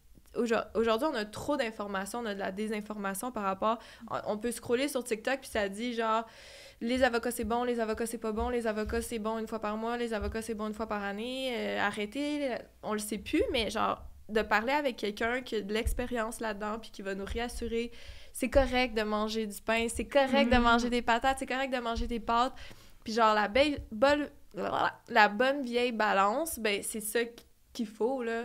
Aujourd'hui, on a trop d'informations, on a de la désinformation par rapport... On peut scroller sur TikTok, puis ça dit genre... Les avocats, c'est bon, les avocats, c'est pas bon, les avocats, c'est bon une fois par mois, les avocats, c'est bon une fois par année, arrêtez, on le sait plus, mais genre, de parler avec quelqu'un qui a de l'expérience là-dedans, puis qui va nous réassurer, c'est correct de manger du pain, c'est correct de manger des patates, c'est correct de manger des pâtes, puis genre, la bonne vieille balance, ben c'est ça qu'il faut, là.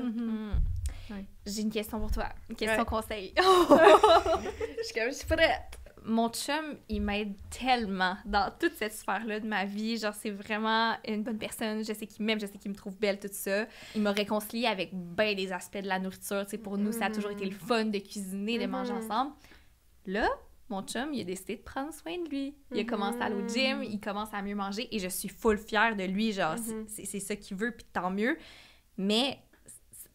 J'ai une question pour toi, une question conseil. Je suis prête! Mon chum, il m'aide tellement dans toute cette sphère-là de ma vie. Genre, c'est vraiment une bonne personne. Je sais qu'il m'aime, je sais qu'il me trouve belle, tout ça. Il m'a réconciliée avec bien des aspects de la nourriture. Tu sais, pour nous, ça a toujours été le fun de cuisiner, de manger ensemble. Là, mon chum, il a décidé de prendre soin de lui. Il a commencé à aller au gym, il commence à mieux manger et je suis full fière de lui. Genre, c'est ça qu'il veut, puis tant mieux. Mais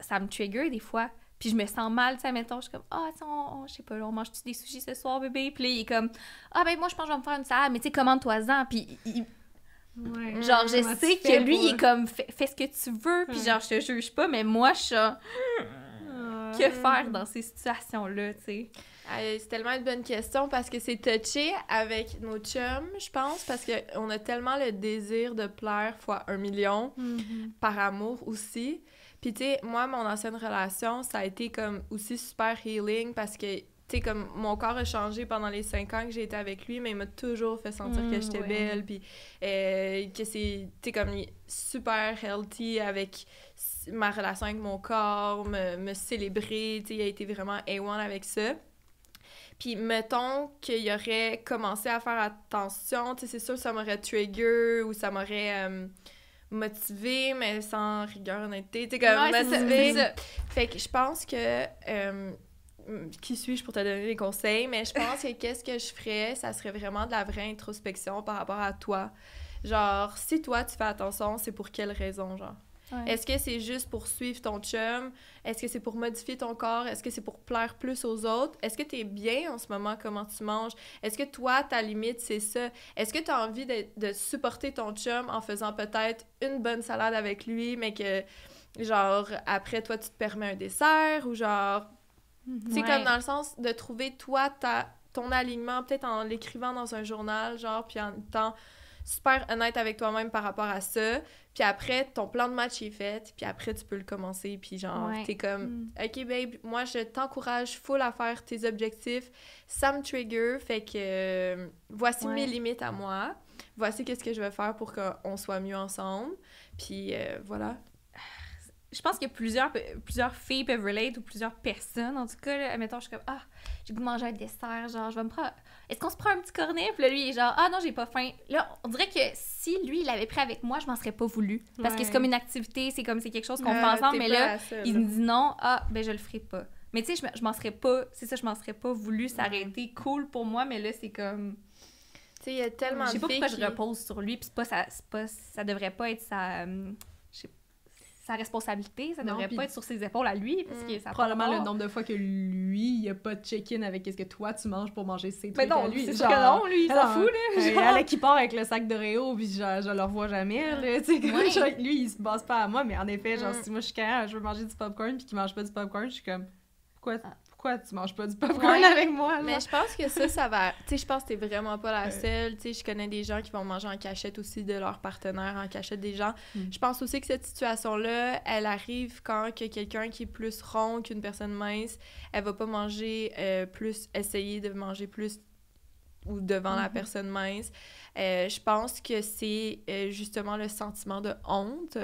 ça me trigger des fois. Puis je me sens mal, tu sais, mettons, je suis comme, je sais pas, là, on mange-tu des sushis ce soir, bébé? Puis là, il est comme, ben moi, je pense que je vais me faire une salade, mais tu sais, commande-toi-en. Puis genre, je sais que lui, il est comme, fais ce que tu veux, puis genre, je te juge pas, mais moi, je suis que faire dans ces situations-là, tu sais? C'est tellement une bonne question parce que c'est touché avec nos chums, je pense, parce qu'on a tellement le désir de plaire fois 1 million par amour aussi. Puis, tu sais, moi, mon ancienne relation, ça a été comme aussi super healing parce que, tu sais, comme mon corps a changé pendant les 5 ans que j'ai été avec lui, mais il m'a toujours fait sentir que j'étais belle, puis que c'est, tu sais, comme super healthy avec ma relation avec mon corps, me célébrer, tu sais, il a été vraiment A1 avec ça. Puis, mettons qu'il aurait commencé à faire attention, tu sais, c'est sûr que ça m'aurait trigger ou ça m'aurait... motivée, mais sans rigueur, honnêteté. Tu sais, comme motivée. C'est ça. Fait que je pense que... qui suis-je pour te donner des conseils? Mais je pense que qu'est-ce que je ferais, ça serait vraiment de la vraie introspection par rapport à toi. Genre, si toi, tu fais attention, c'est pour quelle raison, genre? Ouais. Est-ce que c'est juste pour suivre ton chum? Est-ce que c'est pour modifier ton corps? Est-ce que c'est pour plaire plus aux autres? Est-ce que t'es bien en ce moment, comment tu manges? Est-ce que toi, ta limite, c'est ça? Est-ce que t'as envie de supporter ton chum en faisant peut-être une bonne salade avec lui, mais que, genre, après, toi, tu te permets un dessert? Ou genre, tu sais, comme dans le sens de trouver, toi, ton alignement, peut-être en l'écrivant dans un journal, genre, puis en étant super honnête avec toi-même par rapport à ça. Puis après, ton plan de match est fait, puis après, tu peux le commencer, puis genre, t'es comme, OK, babe, moi, je t'encourage full à faire tes objectifs. Ça me trigger, fait que voici mes limites à moi. Voici qu'est-ce que je vais faire pour qu'on soit mieux ensemble. Puis voilà. Je pense que plusieurs filles peuvent relate, ou plusieurs personnes, en tout cas, là, admettons, je suis comme, j'ai goût de manger un dessert, genre, je vais me prendre... Est-ce qu'on se prend un petit cornet? Puis là, lui, il est genre, non, j'ai pas faim. Là, on dirait que si lui, il l'avait pris avec moi, je m'en serais pas voulu. Parce que c'est comme une activité, c'est quelque chose qu'on fait ensemble, mais là, il me dit non, je le ferai pas. Mais tu sais, je m'en serais pas, c'est ça, je m'en serais pas voulu, ça aurait été cool pour moi, mais là, c'est comme... Tu sais, il y a tellement de filles je sais pas pourquoi je repose sur lui, puis ça devrait pas être ça... sa responsabilité, ça Non, devrait puis- pas être sur ses épaules à lui, parce que ça Probablement le nombre de fois que lui, il a pas de check-in avec qu'est-ce que toi tu manges pour manger ses Mais trucs à non, lui. c'est sûr que non, lui, il s'en fout, là. Il y a qui part avec le sac d'Oreo, puis je le revois jamais, là, tu sais, comme, Ouais. genre, lui, il se base pas à moi, mais en effet, genre, Mm. si moi, je suis carré, je veux manger du popcorn, puis qu'il mange pas du popcorn, je suis comme, pourquoi tu manges pas du popcorn Ouais. avec moi, Mais genre? je pense que ça va... Tu sais, je pense que t'es vraiment pas la Ouais. seule. Tu sais, je connais des gens qui vont manger en cachette aussi de leur partenaire, en cachette des gens. Mm. Je pense aussi que cette situation-là, elle arrive quand que quelqu'un qui est plus rond qu'une personne mince, elle va pas manger essayer de manger plus ou devant la personne mince. Je pense que c'est justement le sentiment de honte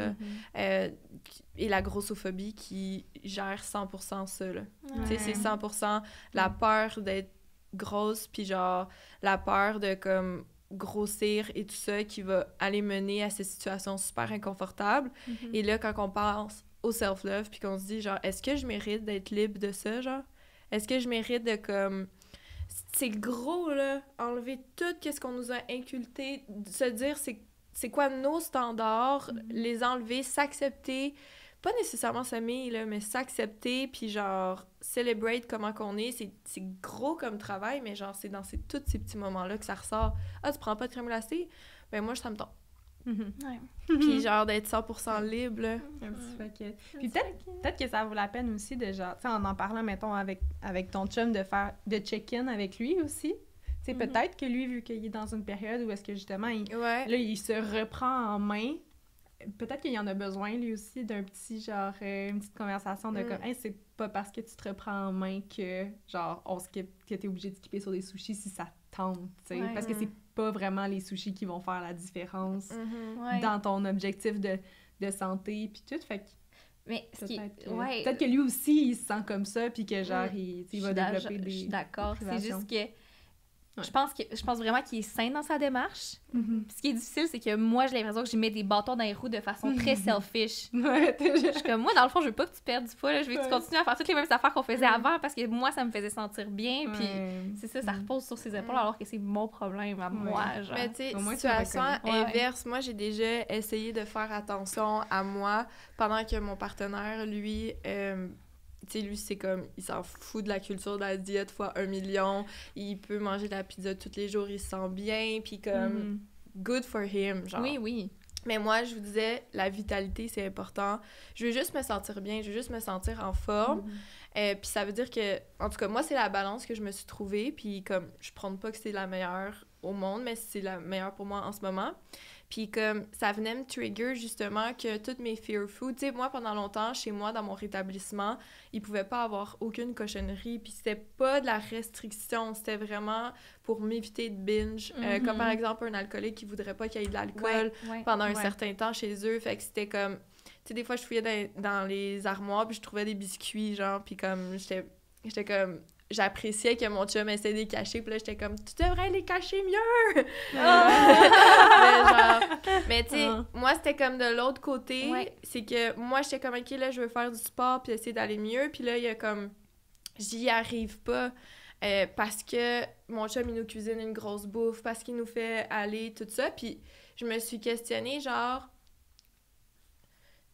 et la grossophobie qui gère 100% ça, là. Tu sais, c'est 100% la peur d'être grosse, puis genre, la peur de, comme, grossir et tout ça qui va aller mener à ces situations super inconfortables. Et là, quand on pense au self-love, puis qu'on se dit, genre, est-ce que je mérite d'être libre de ça, genre? Est-ce que je mérite de, comme... C'est gros, là, enlever tout ce qu'on nous a inculqué, se dire c'est quoi nos standards, les enlever, s'accepter, pas nécessairement s'aimer, là, mais s'accepter, puis genre, celebrate comment qu'on est, c'est gros comme travail, mais genre, c'est dans tous ces petits moments-là que ça ressort. Ah, tu prends pas de crème glacée? Ben moi, ça me tente. Puis genre, d'être 100% libre, là. Un petit paquet. Puis peut-être que ça vaut la peine aussi de genre, tu sais, en parlant, mettons, avec ton chum, de check-in avec lui aussi. Tu sais, peut-être que lui, vu qu'il est dans une période où est-ce que justement, Ouais. là, il se reprend en main, peut-être qu'il y en a besoin, lui aussi, d'un petit, genre, une petite conversation de comme, hey, c'est pas parce que tu te reprends en main que, genre, que t'es obligé de skipper sur des sushis si ça te tente, tu sais. Ouais. Parce que c'est pas vraiment les sushis qui vont faire la différence Ouais. dans ton objectif de santé, puis tout, fait que Mais ce qui peut-être ouais, peut-être que lui aussi, il se sent comme ça, puis que, genre, il je va suis développer je suis des... d'accord. C'est privations. juste que Ouais. je pense vraiment qu'il est sain dans sa démarche. Mhm. Puis ce qui est difficile, c'est que moi, j'ai l'impression que j'y mets des bâtons dans les roues de façon très selfish. Ouais, Je suis comme, moi, dans le fond, je veux pas que tu perdes du poids, là. Je veux que tu Ouais. continues à faire toutes les mêmes affaires qu'on faisait avant parce que moi, ça me faisait sentir bien. Puis Ouais. c'est ça, ça repose sur ses épaules alors que c'est mon problème à moi, genre. Mais tu sais, Au moins, tu situation le reconnais. Ouais. inverse, moi, j'ai déjà essayé de faire attention à moi pendant que mon partenaire, lui... tu sais, lui, c'est comme, il s'en fout de la culture de la diète fois 1 million. Il peut manger de la pizza tous les jours, il se sent bien, puis comme, good for him, genre. Oui, oui. Mais moi, je vous disais, la vitalité, c'est important. Je veux juste me sentir bien, je veux juste me sentir en forme. Puis ça veut dire que, en tout cas, moi, c'est la balance que je me suis trouvée. Puis comme, je prends pas que c'est la meilleure au monde, mais c'est la meilleure pour moi en ce moment. Puis comme, ça venait me trigger justement que toutes mes fear food, tu sais, moi, pendant longtemps, chez moi, dans mon rétablissement, il pouvait pas avoir aucune cochonnerie. Puis c'était pas de la restriction, c'était vraiment pour m'éviter de binge. Comme par exemple, un alcoolique qui voudrait pas qu'il y ait de l'alcool Ouais. pendant un Ouais. certain temps chez eux. Fait que c'était comme... Tu sais, des fois, je fouillais dans les armoires, puis je trouvais des biscuits, genre, puis comme, j'étais comme... J'appréciais que mon chum essaie de les cacher, puis là, j'étais comme, tu devrais les cacher mieux! Mais tu sais, moi, c'était comme de l'autre côté, Ouais. c'est que moi, j'étais comme, OK, là, je veux faire du sport, puis essayer d'aller mieux, puis là, il y a comme, j'y arrive pas, parce que mon chum, il nous cuisine une grosse bouffe, parce qu'il nous fait aller, tout ça, puis je me suis questionnée, genre...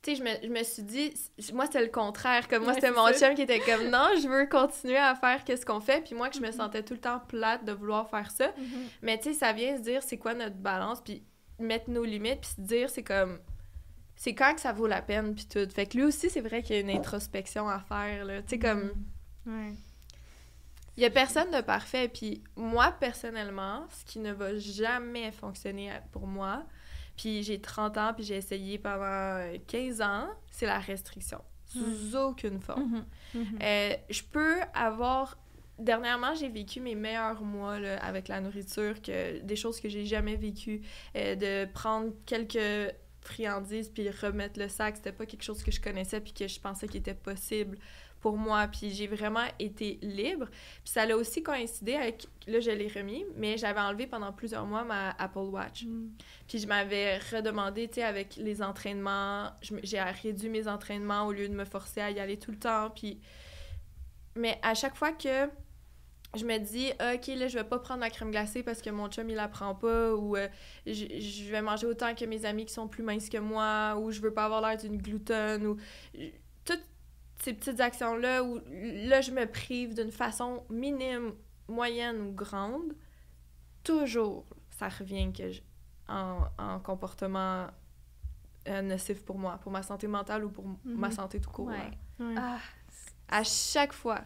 Tu sais, je me suis dit, moi, c'était le contraire. Comme moi, Ouais, c'était c'est mon ça. chum qui était comme, non, je veux continuer à faire qu'est-ce qu'on fait. Puis moi, que je me sentais tout le temps plate de vouloir faire ça. Mais tu sais, ça vient se dire, c'est quoi notre balance, puis mettre nos limites, puis se dire, c'est comme, c'est quand que ça vaut la peine, puis tout. Fait que lui aussi, c'est vrai qu'il y a une introspection à faire, là. Tu sais, comme, Ouais. il y a personne de parfait. Puis moi, personnellement, ce qui ne va jamais fonctionner pour moi, puis j'ai 30 ans, puis j'ai essayé pendant 15 ans, c'est la restriction. Sous aucune forme. Je peux avoir... Dernièrement, j'ai vécu mes meilleurs mois là, avec la nourriture, des choses que j'ai jamais vécues. De prendre quelques friandises puis remettre le sac, c'était pas quelque chose que je connaissais puis que je pensais qu'il était possible pour moi. Puis j'ai vraiment été libre. Puis ça a aussi coïncidé avec... Là, je l'ai remis, mais j'avais enlevé pendant plusieurs mois ma Apple Watch. Puis je m'avais redemandé, tu sais, avec les entraînements, j'ai réduit mes entraînements au lieu de me forcer à y aller tout le temps. Puis... Mais à chaque fois que je me dis, OK, là, je vais pas prendre la crème glacée parce que mon chum, il la prend pas, ou je vais manger autant que mes amis qui sont plus minces que moi, ou je veux pas avoir l'air d'une gloutonne, ou toutes ces petites actions-là où là, je me prive d'une façon minime, moyenne ou grande, toujours, ça revient en comportement nocif pour moi, pour ma santé mentale ou pour ma santé tout court. Ouais. Ouais. Ah, À chaque fois.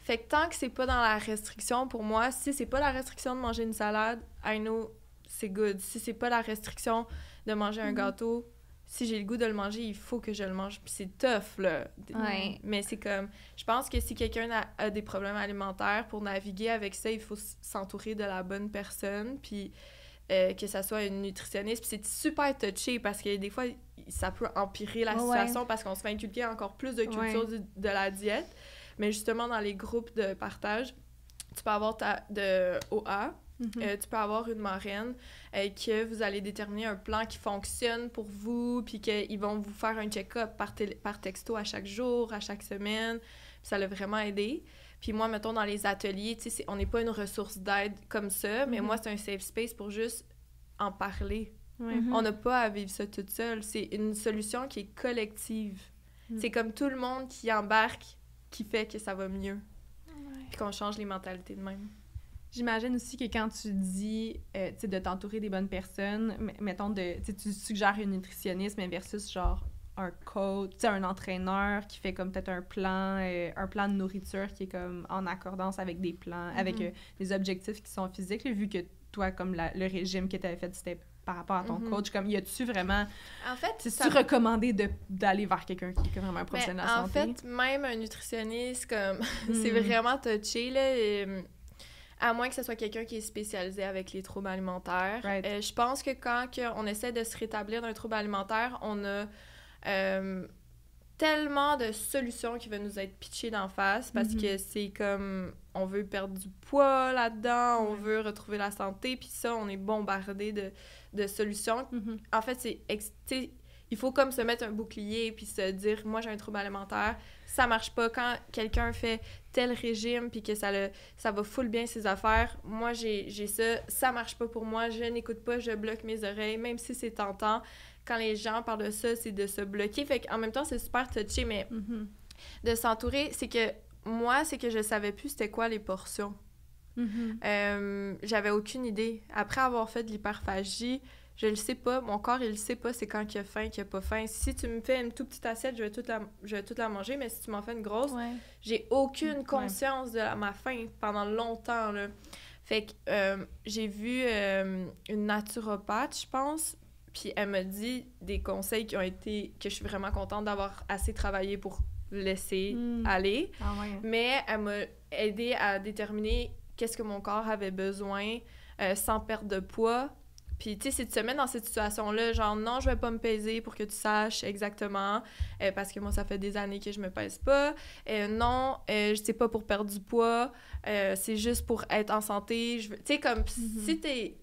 Fait que tant que c'est pas dans la restriction, pour moi, si c'est pas la restriction de manger une salade, I know, c'est good. Si c'est pas la restriction de manger un gâteau, si j'ai le goût de le manger, il faut que je le mange. Puis c'est tough, là. Ouais. Mais c'est comme... Je pense que si quelqu'un a des problèmes alimentaires, pour naviguer avec ça, il faut s'entourer de la bonne personne, puis que ça soit une nutritionniste. Puis c'est super touché, parce que des fois, ça peut empirer la situation, parce qu'on se fait inculquer encore plus de culture de la diète. Mais justement, dans les groupes de partage, tu peux avoir de OA, tu peux avoir une marraine, que vous allez déterminer un plan qui fonctionne pour vous, puis qu'ils vont vous faire un check-up par texto à chaque jour, à chaque semaine. Puis ça l'a vraiment aidé. Puis moi, mettons, dans les ateliers, tu sais, on n'est pas une ressource d'aide comme ça, mais moi, c'est un safe space pour juste en parler. On n'a pas à vivre ça toute seule. C'est une solution qui est collective. C'est comme tout le monde qui embarque qui fait que ça va mieux. Puis qu'on change les mentalités de même. J'imagine aussi que quand tu dis tu sais, de t'entourer des bonnes personnes, mettons, tu suggères une nutritionniste, mais versus genre un coach, tu sais, un entraîneur qui fait comme peut-être un plan de nourriture qui est comme en accordance avec des plans, avec des objectifs qui sont physiques, là, vu que toi, comme le régime que tu avais fait, c'était par rapport à ton coach, comme, y a-tu vraiment... En fait, c'est-tu recommandé d'aller vers quelqu'un qui est vraiment un professionnel de la santé? En fait, même un nutritionniste, comme, c'est vraiment touché, là, à moins que ce soit quelqu'un qui est spécialisé avec les troubles alimentaires. Je pense que quand on essaie de se rétablir d'un trouble alimentaire, on a tellement de solutions qui veulent nous être pitchées d'en face, parce que c'est comme... On veut perdre du poids là-dedans, on veut retrouver la santé, puis ça, on est bombardé de solutions. En fait, il faut comme se mettre un bouclier puis se dire, moi, j'ai un trouble alimentaire, ça marche pas. Quand quelqu'un fait tel régime puis que ça va full bien ses affaires, moi, j'ai ça marche pas pour moi, je n'écoute pas, je bloque mes oreilles, même si c'est tentant. Quand les gens parlent de ça, c'est de se bloquer. Fait qu'en même temps, c'est super touché, mais de s'entourer, c'est que moi, c'est que je savais plus c'était quoi les portions. J'avais aucune idée. Après avoir fait de l'hyperphagie, je le sais pas. Mon corps, il le sait pas c'est quand il a faim, qu'il a pas faim. Si tu me fais une toute petite assiette, je vais toute la manger, mais si tu m'en fais une grosse, j'ai aucune conscience de ma faim pendant longtemps, là. Fait que j'ai vu une naturopathe, je pense, puis elle m'a dit des conseils que je suis vraiment contente d'avoir assez travaillé pour laisser aller. Mais elle m'a aidé à déterminer qu'est-ce que mon corps avait besoin sans perdre de poids. Puis, tu sais, c'est de se mettre dans cette situation-là, genre, non, je vais pas me peser pour que tu saches exactement, parce que moi, ça fait des années que je me pèse pas. Non, c'est pas pour perdre du poids, c'est juste pour être en santé. Tu sais, comme, si t'es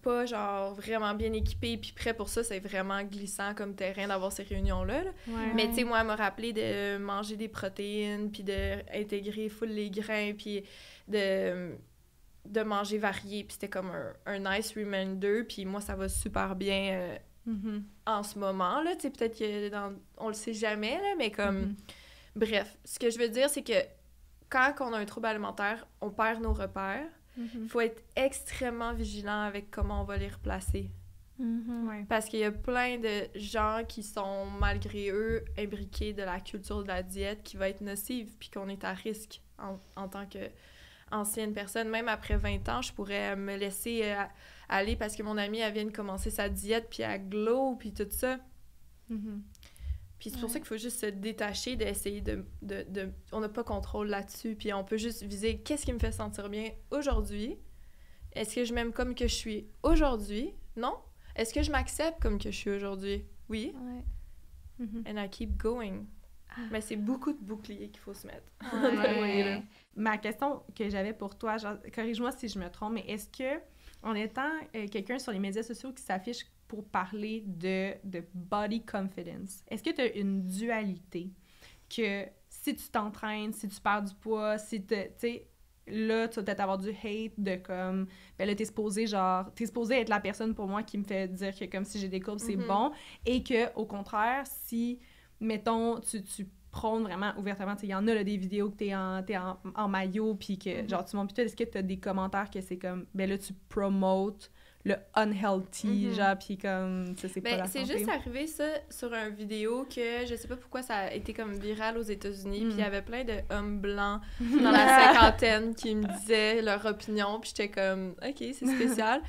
pas, genre, vraiment bien équipé puis prêt pour ça, c'est vraiment glissant comme terrain d'avoir ces réunions-là. Là. Mais, tu sais, moi, elle m'a rappelé de manger des protéines puis d'intégrer full les grains puis de manger varié, puis c'était comme un nice reminder, puis moi, ça va super bien en ce moment, là, tu sais, peut-être que on le sait jamais, là, mais comme... Bref, ce que je veux dire, c'est que quand on a un trouble alimentaire, on perd nos repères, il faut être extrêmement vigilant avec comment on va les replacer. Parce qu'il y a plein de gens qui sont, malgré eux, imbriqués de la culture de la diète qui va être nocive, puis qu'on est à risque en tant que ancienne personne. Même après 20 ans, je pourrais me laisser aller parce que mon amie, elle vient de commencer sa diète, puis elle glow, puis tout ça. Puis c'est pour ça qu'il faut juste se détacher, d'essayer de on n'a pas contrôle là-dessus, puis on peut juste viser qu'est-ce qui me fait sentir bien aujourd'hui. Est-ce que je m'aime comme que je suis aujourd'hui? Non? Est-ce que je m'accepte comme que je suis aujourd'hui? Oui. And I keep going. Mais c'est beaucoup de boucliers qu'il faut se mettre. Ma question que j'avais pour toi, genre, corrige-moi si je me trompe, mais est-ce que, en étant quelqu'un sur les médias sociaux qui s'affiche pour parler de body confidence, est-ce que tu as une dualité que si tu t'entraînes, si tu perds du poids, si tu sais, là, tu vas peut-être avoir du hate de comme, ben là, t'es supposé être la personne pour moi qui me fait dire que comme si j'ai des courbes, c'est bon, et que au contraire, si, mettons, tu prônes vraiment ouvertement, tu sais, il y en a là, des vidéos que t'es en maillot, puis que, genre, tu montres, peut-être, est-ce que t'as des commentaires que c'est comme, ben là, tu promotes le unhealthy, genre, puis comme, ça, c'est pas la santé. C'est juste arrivé, ça, sur une vidéo que, je sais pas pourquoi ça a été comme viral aux États-Unis, puis il y avait plein d'hommes blancs dans la cinquantaine qui me disaient leur opinion, puis j'étais comme, OK, c'est spécial.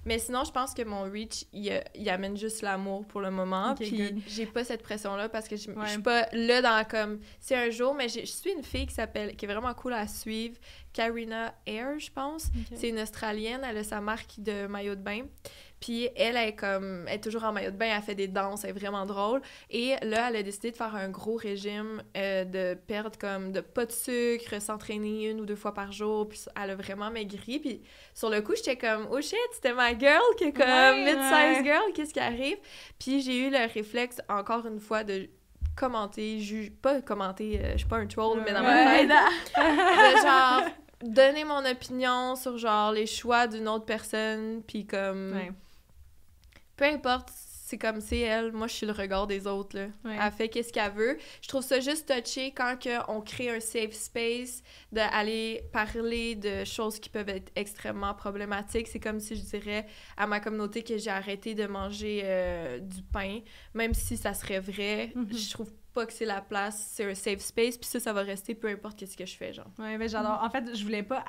Mais sinon, je pense que mon reach, il amène juste l'amour pour le moment. Okay, puis good. j'ai pas cette pression-là parce que je suis pas là dans comme... C'est un jour, mais je suis une fille qui est vraiment cool à suivre. Karina Air, je pense. Okay. C'est une Australienne. Elle a sa marque de maillot de bain. Puis elle est toujours en maillot de bain, elle fait des danses, elle est vraiment drôle. Et là, elle a décidé de faire un gros régime, de perdre comme de pas de sucre, s'entraîner 1 ou 2 fois par jour. Puis elle a vraiment maigri. Puis sur le coup, j'étais comme « Oh shit, c'était ma girl qui est comme mid-size girl, qu'est-ce qui arrive? » Puis j'ai eu le réflexe, encore une fois, de commenter, pas commenter, je suis pas un troll, mais dans ma tête, de genre donner mon opinion sur genre les choix d'une autre personne, puis comme... Peu importe, c'est comme c'est elle, moi je suis le regard des autres, là. Elle fait qu'est-ce qu'elle veut. Je trouve ça juste touché quand on crée un safe space d'aller parler de choses qui peuvent être extrêmement problématiques. C'est comme si je dirais à ma communauté que j'ai arrêté de manger du pain, même si ça serait vrai. Je trouve pas que c'est la place, c'est un safe space, puis ça va rester peu importe qu'est-ce que je fais, genre. Ouais, mais j'adore. En fait, je voulais pas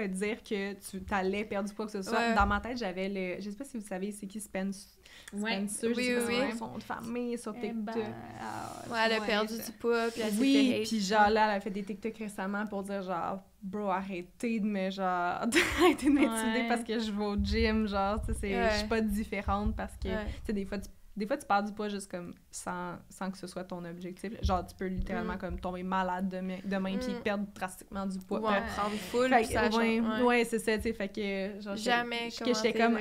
dire que tu t'allais perdre du poids que ce soit. Dans ma tête, j'avais je sais pas si vous savez c'est qui Spencer, son nom de famille sur TikTok. Elle a perdu du poids, puis elle s'est fait hate. Puis genre là, elle a fait des TikTok récemment pour dire genre bro, arrêtez de m'intimider parce que je vais au gym, genre, tu sais, je suis pas différente parce que, tu sais, des fois, tu perds du poids juste comme sans que ce soit ton objectif. Genre, tu peux littéralement comme tomber malade demain puis perdre drastiquement du poids. Prendre full, puis ça change. Ouais, c'est ça, tu sais, fait que... Genre, jamais j'étais comme...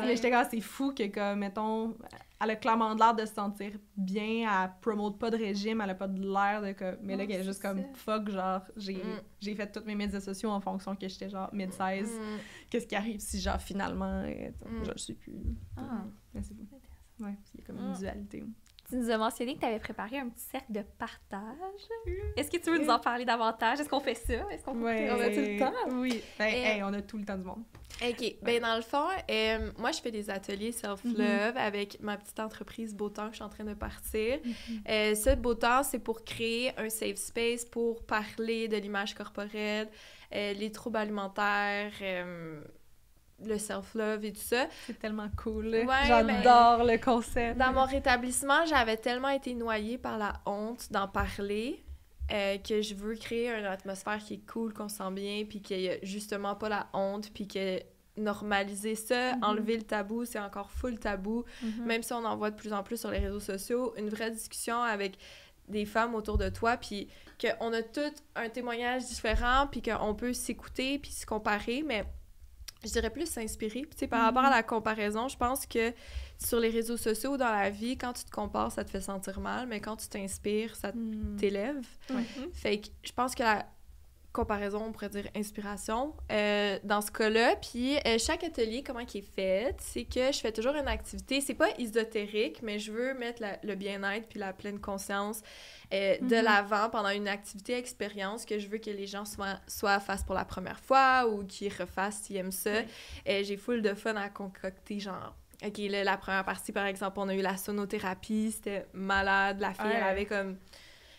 J'étais comme, c'est fou que, comme, mettons, elle a clairement l'air de se sentir bien, elle promote pas de régime, elle a pas de l'air de... Comme, mais là, elle est juste comme, fuck, genre, j'ai fait tous mes médias sociaux en fonction que j'étais, genre, mid-size. Qu'est-ce qui arrive si, genre, finalement, je suis plus... Mais c'est fou. Ouais, il y a comme une dualité. Tu nous as mentionné que tu avais préparé un petit cercle de partage. Est-ce que tu veux nous en parler davantage? Est-ce qu'on fait ça? Est-ce qu'on on a tout le temps? Oui. On a tout le temps du monde. OK. Ben dans le fond, moi, je fais des ateliers self-love avec ma petite entreprise Beautemps que je suis en train de partir. Ce Beautemps, c'est pour créer un safe space pour parler de l'image corporelle, les troubles alimentaires, le self-love et tout ça. C'est tellement cool. Ouais, j'adore le concept. Dans mon rétablissement, j'avais tellement été noyée par la honte d'en parler que je veux créer une atmosphère qui est cool, qu'on se sent bien, puis qu'il n'y a justement pas la honte, puis que normaliser ça, enlever le tabou, c'est encore full tabou, même si on en voit de plus en plus sur les réseaux sociaux, une vraie discussion avec des femmes autour de toi, puis qu'on a tout un témoignage différent, puis qu'on peut s'écouter, puis se comparer, mais je dirais plus s'inspirer. Puis, tu sais, par rapport à la comparaison, je pense que sur les réseaux sociaux ou dans la vie, quand tu te compares, ça te fait sentir mal, mais quand tu t'inspires, ça t'élève. Fait que je pense que la comparaison, on pourrait dire inspiration, dans ce cas-là. Puis chaque atelier, comment il est fait, c'est que je fais toujours une activité. C'est pas ésotérique, mais je veux mettre le bien-être puis la pleine conscience de l'avant pendant une activité expérience que je veux que les gens soit fassent pour la première fois ou qu'ils refassent s'ils aiment ça. J'ai full de fun à concocter, genre... OK, là, la première partie, par exemple, on a eu la sonothérapie, c'était malade. La fille, elle avait comme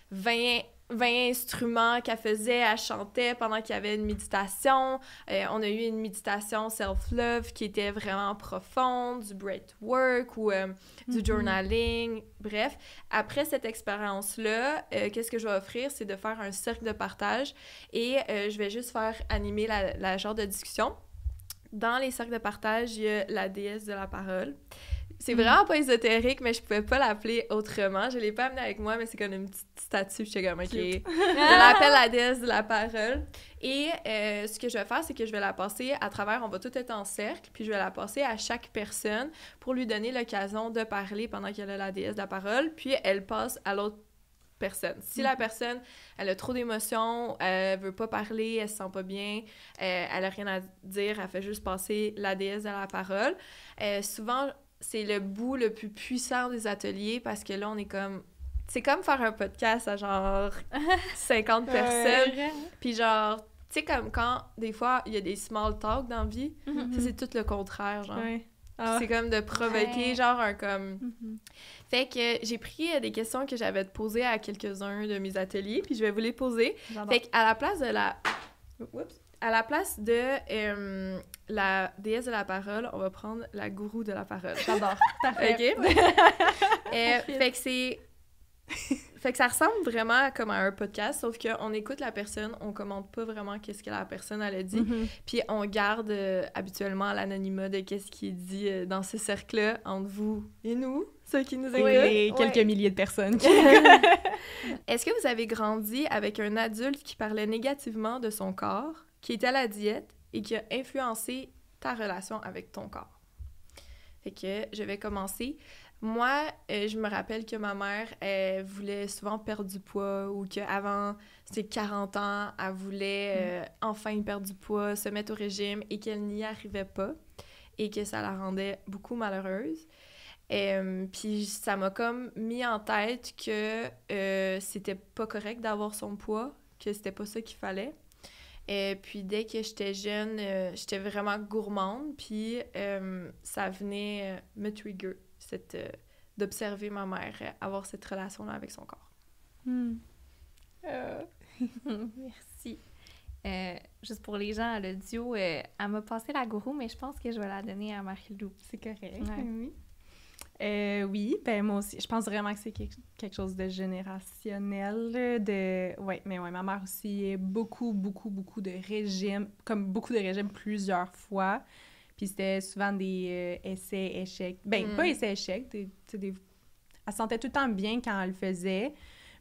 20 instruments qu'elle faisait, elle chantait pendant qu'il y avait une méditation. On a eu une méditation self-love qui était vraiment profonde, du breathwork ou du journaling, bref. Après cette expérience-là, qu'est-ce que je vais offrir? C'est de faire un cercle de partage et je vais juste faire animer la genre de discussion. Dans les cercles de partage, il y a la déesse de la parole. C'est vraiment pas ésotérique, mais je pouvais pas l'appeler autrement. Je l'ai pas amenée avec moi, mais c'est comme une petite statue. J'étais comme, OK. Je l'appelle la déesse de la parole. Et ce que je vais faire, c'est que je vais la passer à travers... On va tout être en cercle, puis je vais la passer à chaque personne pour lui donner l'occasion de parler pendant qu'elle a la déesse de la parole. Puis elle passe à l'autre personne. Si la personne, elle a trop d'émotions, elle veut pas parler, elle se sent pas bien, elle a rien à dire, elle fait juste passer la déesse de la parole. Souvent, c'est le bout le plus puissant des ateliers parce que là, on est comme... C'est comme faire un podcast à genre 50 personnes, puis genre, tu sais, comme quand, des fois, il y a des small talk dans la vie, ça, c'est tout le contraire, genre. C'est comme de provoquer, genre, un comme... Fait que j'ai pris des questions que j'avais posées à quelques-uns de mes ateliers, puis je vais vous les poser. Fait qu'à la place de la... À la place de la déesse de la parole, on va prendre la gourou de la parole. J'adore. Parfait. OK? Fait que c'est... Fait que ça ressemble vraiment comme à un podcast, sauf qu'on écoute la personne, on commente pas vraiment qu'est-ce que la personne elle a dit, puis on garde habituellement l'anonymat de qu'est-ce qui est dit dans ce cercle-là entre vous et nous, ceux qui nous écoutent. Et quelques milliers de personnes. Est-ce que vous avez grandi avec un adulte qui parlait négativement de son corps, qui était à la diète et qui a influencé ta relation avec ton corps? Fait que je vais commencer. Moi, je me rappelle que ma mère, elle voulait souvent perdre du poids ou qu'avant ses 40 ans, elle voulait enfin perdre du poids, se mettre au régime et qu'elle n'y arrivait pas et que ça la rendait beaucoup malheureuse. Puis ça m'a comme mis en tête que c'était pas correct d'avoir son poids, que c'était pas ça qu'il fallait. Puis dès que j'étais jeune, j'étais vraiment gourmande, puis ça venait me trigger. D'observer ma mère avoir cette relation-là avec son corps. Merci. Juste pour les gens à l'audio, elle m'a passé la gourou, mais je pense que je vais la donner à Marie-Lou. C'est correct. Ouais. Oui. Oui, ben moi aussi. Je pense vraiment que c'est quelque chose de générationnel. Ma mère aussi, beaucoup de régimes, comme beaucoup de régimes plusieurs fois. Puis c'était souvent des essais, échecs. Ben, pas essais, échecs. Elle se sentait tout le temps bien quand elle le faisait.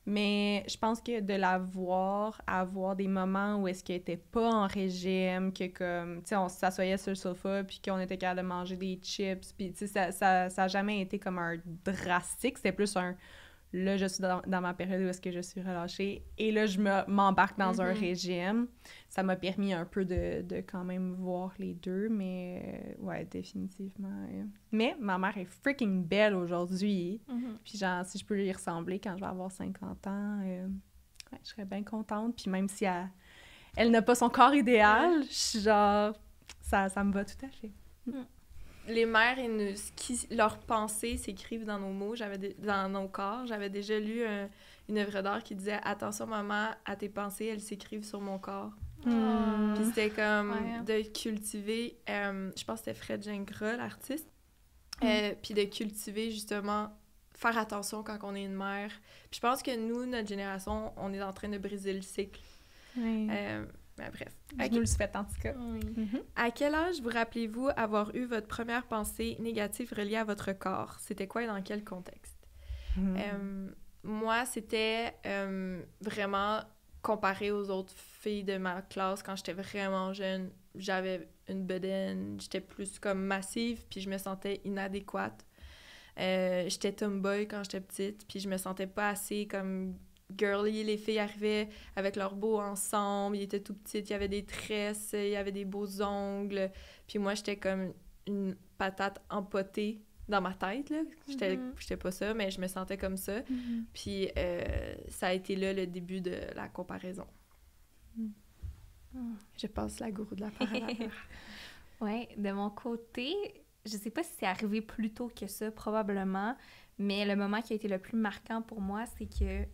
Mais je pense que de la voir, avoir des moments où est-ce qu'elle était pas en régime, que comme, tu sais, on s'assoyait sur le sofa, puis qu'on était capable de manger des chips, puis tu sais, ça a jamais été comme un drastique. C'était plus un... Là, je suis dans ma période où est-ce que je suis relâchée, et là, je m'embarque dans un régime. Ça m'a permis un peu de quand même voir les deux, mais ouais, définitivement. Mais ma mère est freaking belle aujourd'hui. Puis genre, si je peux lui ressembler quand je vais avoir 50 ans, je serais bien contente. Puis même si elle n'a pas son corps idéal, je suis genre, ça me va tout à fait. Les mères, leurs pensées s'écrivent dans nos mots, dans nos corps. J'avais déjà lu une œuvre d'art qui disait « Attention, maman, à tes pensées, elles s'écrivent sur mon corps. » Puis c'était comme de cultiver... je pense que c'était Fred Gingras, l'artiste. Puis de cultiver, justement, faire attention quand on est une mère. Puis je pense que nous, notre génération, on est en train de briser le cycle. Mais bref. Je nous le souhaite, en tout cas. À quel âge vous rappelez-vous avoir eu votre première pensée négative reliée à votre corps? C'était quoi et dans quel contexte? Moi, c'était vraiment comparé aux autres filles de ma classe quand j'étais vraiment jeune. J'avais une bedaine, j'étais plus comme massive, puis je me sentais inadéquate. J'étais tomboy quand j'étais petite, puis je me sentais pas assez comme... girly, les filles arrivaient avec leurs beaux ensemble, ils étaient tout petits, il y avait des tresses, il y avait des beaux ongles, puis moi, j'étais comme une patate empotée dans ma tête, là. J'étais pas ça, mais je me sentais comme ça, puis ça a été là le début de la comparaison. Je passe la gourou de la parole. Ouais, de mon côté, je sais pas si c'est arrivé plus tôt que ça, probablement, mais le moment qui a été le plus marquant pour moi, c'est que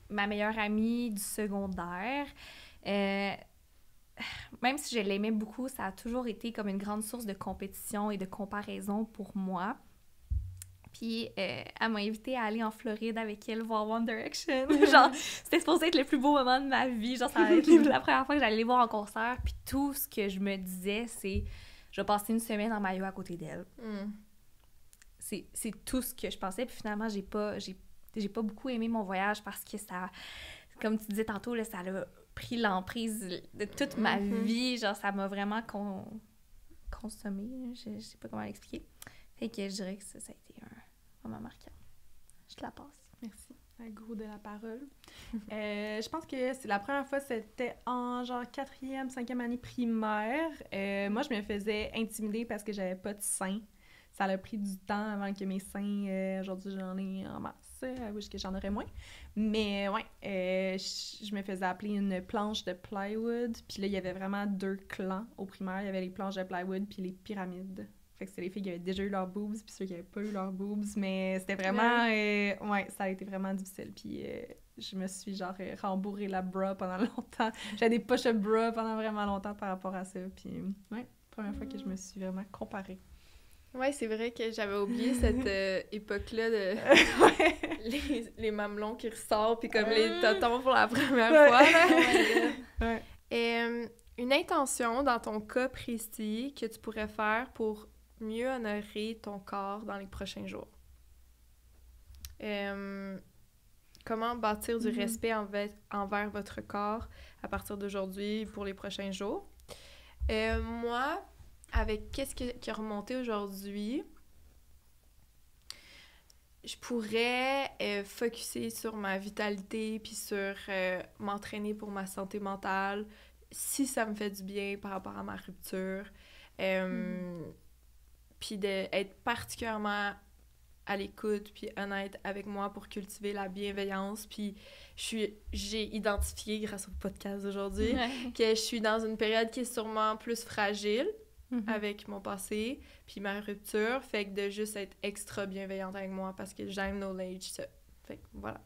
ma meilleure amie du secondaire, même si je l'aimais beaucoup, ça a toujours été comme une grande source de compétition et de comparaison pour moi. Puis elle m'a invitée à aller en Floride avec elle voir One Direction. Genre, c'était supposé être le plus beau moment de ma vie. Genre, ça allait être la première fois que j'allais les voir en concert. Puis tout ce que je me disais, c'est je vais passer une semaine en maillot à côté d'elle. C'est tout ce que je pensais. Puis finalement, j'ai pas beaucoup aimé mon voyage parce que ça, comme tu disais tantôt, là, ça a pris l'emprise de toute ma vie. Genre, ça m'a vraiment consommée. Je sais pas comment l'expliquer. Fait que je dirais que ça a été un moment marquant. Je te la passe. Merci. Un goût de la parole. Je pense que c'est la première fois, c'était en genre 4e, 5e année primaire. Moi, je me faisais intimider parce que j'avais pas de seins. Ça a pris du temps avant que mes seins... aujourd'hui, j'en ai en masse. Oui, que j'en aurais moins. Mais ouais, je me faisais appeler une planche de plywood. Puis là, il y avait vraiment 2 clans au primaire. Il y avait les planches de plywood puis les pyramides. Fait que c'était les filles qui avaient déjà eu leurs boobs, puis ceux qui n'avaient pas eu leurs boobs, mais c'était vraiment... ouais, ça a été vraiment difficile, puis je me suis genre rembourré la bra pendant longtemps. J'avais des push-up bras pendant vraiment longtemps par rapport à ça, puis ouais, première fois que je me suis vraiment comparée. Ouais, c'est vrai que j'avais oublié cette époque-là de les mamelons qui ressortent, puis comme les totons pour la première fois, là. Une intention, dans ton cas précis, que tu pourrais faire pour mieux honorer ton corps dans les prochains jours. Comment bâtir du respect envers votre corps à partir d'aujourd'hui pour les prochains jours. Moi, avec qu'est-ce qui a remonté aujourd'hui, je pourrais focusser sur ma vitalité puis sur m'entraîner pour ma santé mentale si ça me fait du bien par rapport à ma rupture. Puis d'être particulièrement à l'écoute puis honnête avec moi pour cultiver la bienveillance. Puis j'ai identifié grâce au podcast d'aujourd'hui que je suis dans une période qui est sûrement plus fragile avec mon passé puis ma rupture. Fait que de juste être extra bienveillante avec moi parce que j'aime knowledge ça. Fait que voilà.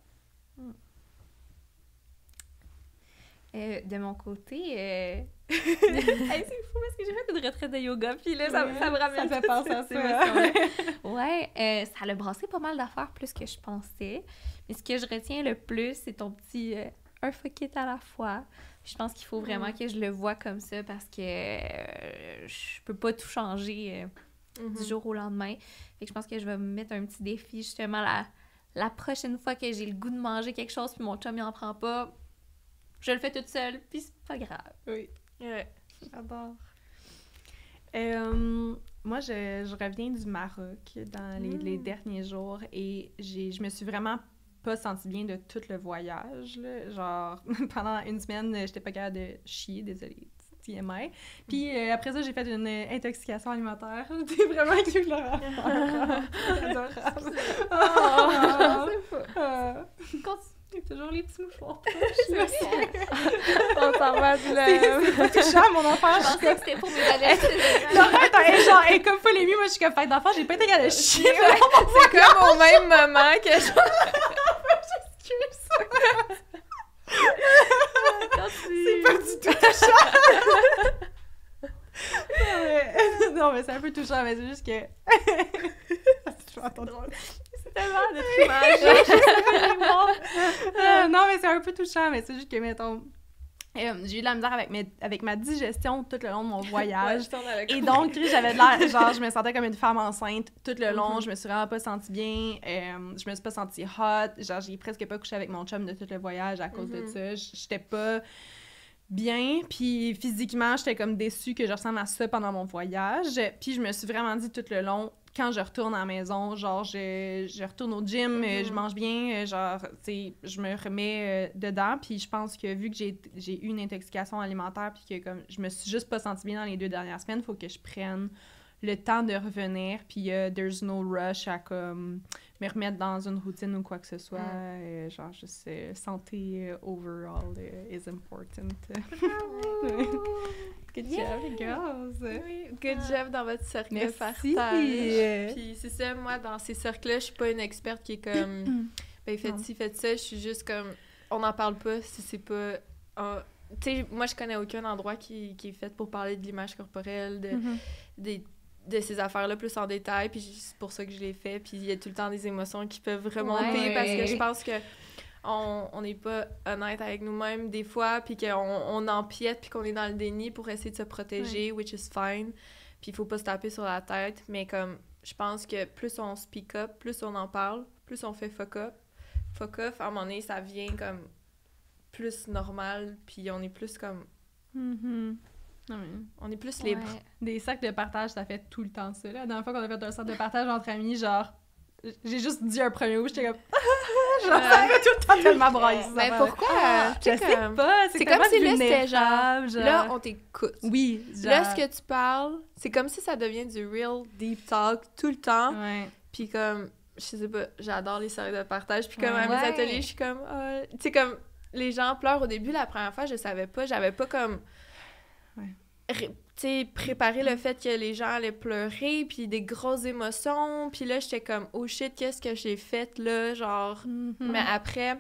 De mon côté, hey, c'est fou parce que j'ai fait une retraite de yoga, puis là, ça me ramène ça fait penser à ces ça. émotions-là. Ouais, ça a brassé pas mal d'affaires plus que je pensais. Mais ce que je retiens le plus, c'est ton petit un fuck it à la fois. Je pense qu'il faut vraiment que je le vois comme ça parce que je peux pas tout changer du jour au lendemain. Fait que je pense que je vais me mettre un petit défi, justement, la prochaine fois que j'ai le goût de manger quelque chose, puis mon chum, il en prend pas. Je le fais toute seule, puis c'est pas grave. Oui. Ouais. J'adore. Moi, je reviens du Maroc dans les derniers jours et je me suis vraiment pas sentie bien de tout le voyage. Là. Genre, pendant une semaine, j'étais pas capable de chier, désolée, TMI. Puis après ça, j'ai fait une intoxication alimentaire. C'était vraiment cute, Laura. Adorable. Toujours les petits mouchoirs. On t'en va de la... C'est pas touchant, mon enfant. Je pensais que c'était pour mes adeptes. Genre, elle est comme pas l'ému, moi je suis comme fête d'enfant, j'ai pas été capable de chier. C'est comme au même moment que je... C'est pas du tout touchant. Non, mais c'est un peu touchant, mais c'est juste que... C'est drôle. C'est tellement notre image. Non, mais c'est un peu touchant, mais c'est juste que, mettons... j'ai eu de la misère avec ma digestion tout le long de mon voyage. Et donc, j'avais de l'air... Genre, je me sentais comme une femme enceinte tout le long. Je me suis vraiment pas sentie bien. Je me suis pas sentie hot. Genre, j'ai presque pas couché avec mon chum de tout le voyage à cause de ça. J'étais pas bien. Puis physiquement, j'étais comme déçue que je ressemble à ça pendant mon voyage. Puis je me suis vraiment dit tout le long... Quand je retourne à la maison, genre, je retourne au gym, je mange bien, genre, tu sais, je me remets dedans. Puis je pense que vu que j'ai eu une intoxication alimentaire puis que comme je me suis juste pas sentie bien dans les 2 dernières semaines, il faut que je prenne le temps de revenir. Puis there's no rush à comme me remettre dans une routine ou quoi que ce soit. Genre, juste santé overall is important. Good job, les girls! Oui, good job dans votre cercle de Merci. partage. Puis c'est ça, moi, dans ces cercles-là, je suis pas une experte qui est comme... ben, faites ci, faites ça. Je suis juste comme... On n'en parle pas si c'est pas... tu sais, moi, je connais aucun endroit qui est fait pour parler de l'image corporelle, de ces affaires-là plus en détail. Puis c'est pour ça que je l'ai fait. Puis il y a tout le temps des émotions qui peuvent remonter parce que je pense que on n'est pas honnête avec nous-mêmes des fois, puis qu'on empiète, puis qu'on est dans le déni pour essayer de se protéger, which is fine. Puis il faut pas se taper sur la tête, mais comme, je pense que plus on speak up, plus on en parle, plus on fait fuck off, à un moment donné, ça vient comme plus normal, puis on est plus comme... Non, mais... On est plus libre. Des sacs de partage, ça fait tout le temps ça. La dernière fois qu'on a fait un sac de partage entre amis, genre... J'ai juste dit un premier mot, j'étais comme... Genre, ça fait tout le temps tellement brailler. Mais pourquoi? Je sais pas, C'est comme si là, c'était genre, là, on t'écoute. Oui, genre... Là, ce que tu parles, c'est comme si ça devient du real deep talk tout le temps. Ouais. Puis comme, je sais pas, j'adore les soirées de partage. Puis comme à mes Ouais. ateliers, je suis comme, tu sais, comme, les gens pleurent au début. La première fois, je savais pas, j'avais pas comme... tu sais, préparer le fait que les gens allaient pleurer, puis des grosses émotions. Puis là, j'étais comme, oh shit, qu'est-ce que j'ai fait là? Genre... Mais après...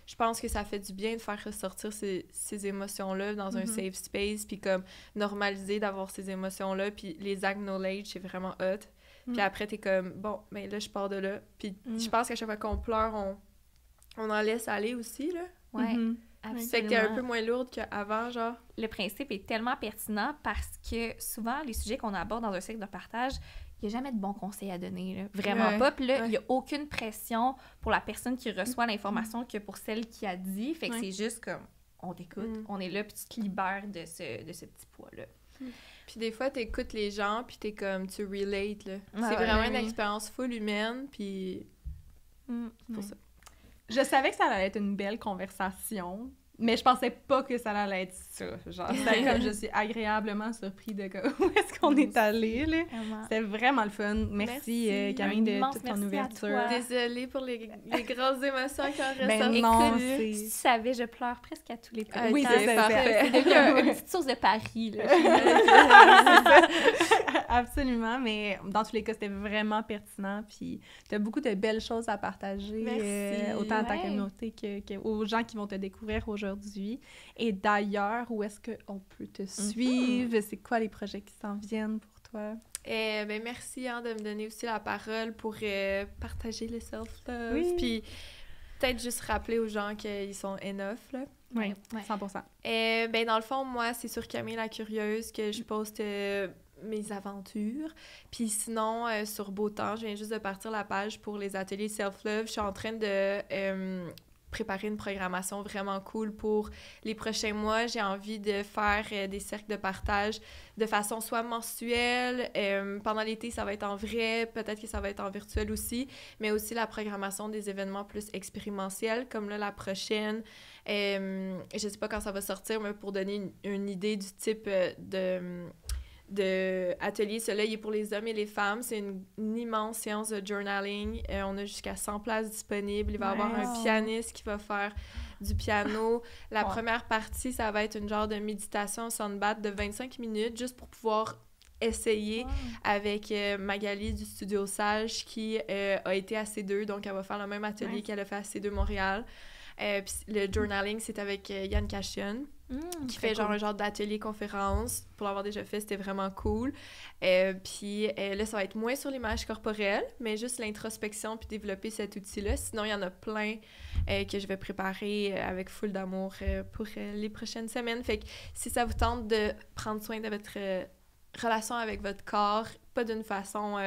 Je pense que ça fait du bien de faire ressortir ces émotions-là dans un safe space, puis comme normaliser d'avoir ces émotions-là, puis les acknowledge, c'est vraiment hot. Puis après, t'es comme, bon, mais là, je pars de là. Puis je pense qu'à chaque fois qu'on pleure, on en laisse aller aussi, là. Ouais, Ça fait que t'es un peu moins lourde qu'avant, genre. Le principe est tellement pertinent parce que souvent, les sujets qu'on aborde dans un cycle de partage, il n'y a jamais de bons conseils à donner, là. Vraiment pas. Puis là, il n'y a aucune pression pour la personne qui reçoit l'information que pour celle qui a dit. Fait que c'est juste comme, on t'écoute, on est là, puis tu te libères de ce petit poids-là. Puis des fois, t'écoutes les gens, puis t'es comme, tu relates, là. Ouais, C'est vraiment une oui. expérience full humaine, puis c'est pour ça. Je savais que ça allait être une belle conversation, mais je pensais pas que ça allait être ça. Genre, c'était comme je suis agréablement surpris de où est-ce qu'on est allé, là. Vraiment. C'était vraiment le fun. Merci. Camille, de Immense toute ton merci à ouverture. toi. Désolée pour les grosses émotions qui ont ressorti. Ben non, Écoute, c'est... si tu savais, je pleure presque à tous les podcasts. Oui, c'est parfait. C'est devenu une petite source de Paris, là. Absolument, mais dans tous les cas, c'était vraiment pertinent, puis t'as beaucoup de belles choses à partager, Merci. autant à ta Ouais. communauté que aux gens qui vont te découvrir aujourd'hui. Et d'ailleurs, où est-ce qu'on peut te suivre? C'est quoi les projets qui s'en viennent pour toi? Ben merci de me donner aussi la parole pour partager le self-love. Oui. Puis peut-être juste rappeler aux gens qu'ils sont enough, là. Oui, Ouais. 100%. Ben dans le fond, moi, c'est sur Camille la Curieuse que je poste mes aventures. Puis sinon, sur Beau Temps, je viens juste de partir la page pour les ateliers self-love. Je suis en train de préparer une programmation vraiment cool pour les prochains mois. J'ai envie de faire des cercles de partage de façon soit mensuelle, pendant l'été, ça va être en vrai, peut-être que ça va être en virtuel aussi, mais aussi la programmation des événements plus expérimentiels, comme là, la prochaine. Je sais pas quand ça va sortir, mais pour donner une idée du type de atelier. Celui-là, il est pour les hommes et les femmes. C'est une immense séance de journaling. On a jusqu'à 100 places disponibles. Il va y avoir un pianiste qui va faire du piano. La première partie, ça va être une genre de méditation soundbath de 25 minutes, juste pour pouvoir essayer avec Magali du Studio Sage qui a été à C2, donc elle va faire le même atelier qu'elle a fait à C2 Montréal. Puis le journaling, c'est avec Yann Cashion, qui fait un genre d'atelier-conférence. Pour l'avoir déjà fait, c'était vraiment cool. Puis là, ça va être moins sur l'image corporelle, mais juste l'introspection puis développer cet outil-là. Sinon, il y en a plein que je vais préparer avec full d'amour pour les prochaines semaines. Fait que si ça vous tente de prendre soin de votre relation avec votre corps, pas d'une façon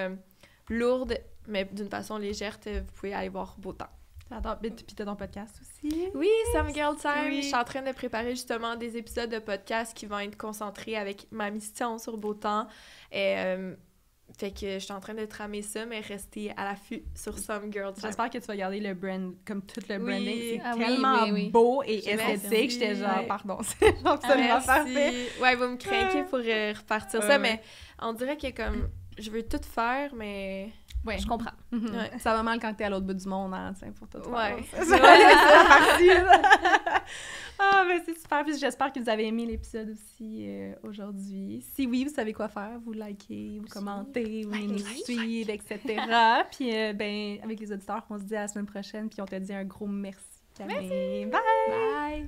lourde, mais d'une façon légère, vous pouvez aller voir Beau Temps. J'adore. Puis t'as ton podcast aussi? Oui, Some Girl Time. Oui. Je suis en train de préparer justement des épisodes de podcast qui vont être concentrés avec ma mission sur Beau Temps. Fait que je suis en train de tramer ça, mais restez à l'affût sur Some Girl Time. J'espère que tu vas garder le brand, comme tout le Oui. branding. C'est Ah oui, tellement oui. beau et Merci. esthétique. J'étais genre, Ouais. pardon, c'est absolument parfait. Ouais, vous me craquez pour repartir ça, Ouais. mais on dirait que comme je veux tout faire, mais... Ouais. Je comprends. Ouais. Ça va mal quand t'es à l'autre bout du monde, hein, tu sais, pour tout faire. Ouais. C'est la partie. Ah, mais c'est super. Puis j'espère que vous avez aimé l'épisode aussi aujourd'hui. Si oui, vous savez quoi faire. Vous likez, vous commentez, vous nous suivez, etc. Puis, ben, avec les auditeurs, on se dit à la semaine prochaine. Puis on te dit un gros merci, Camille. Bye! Bye!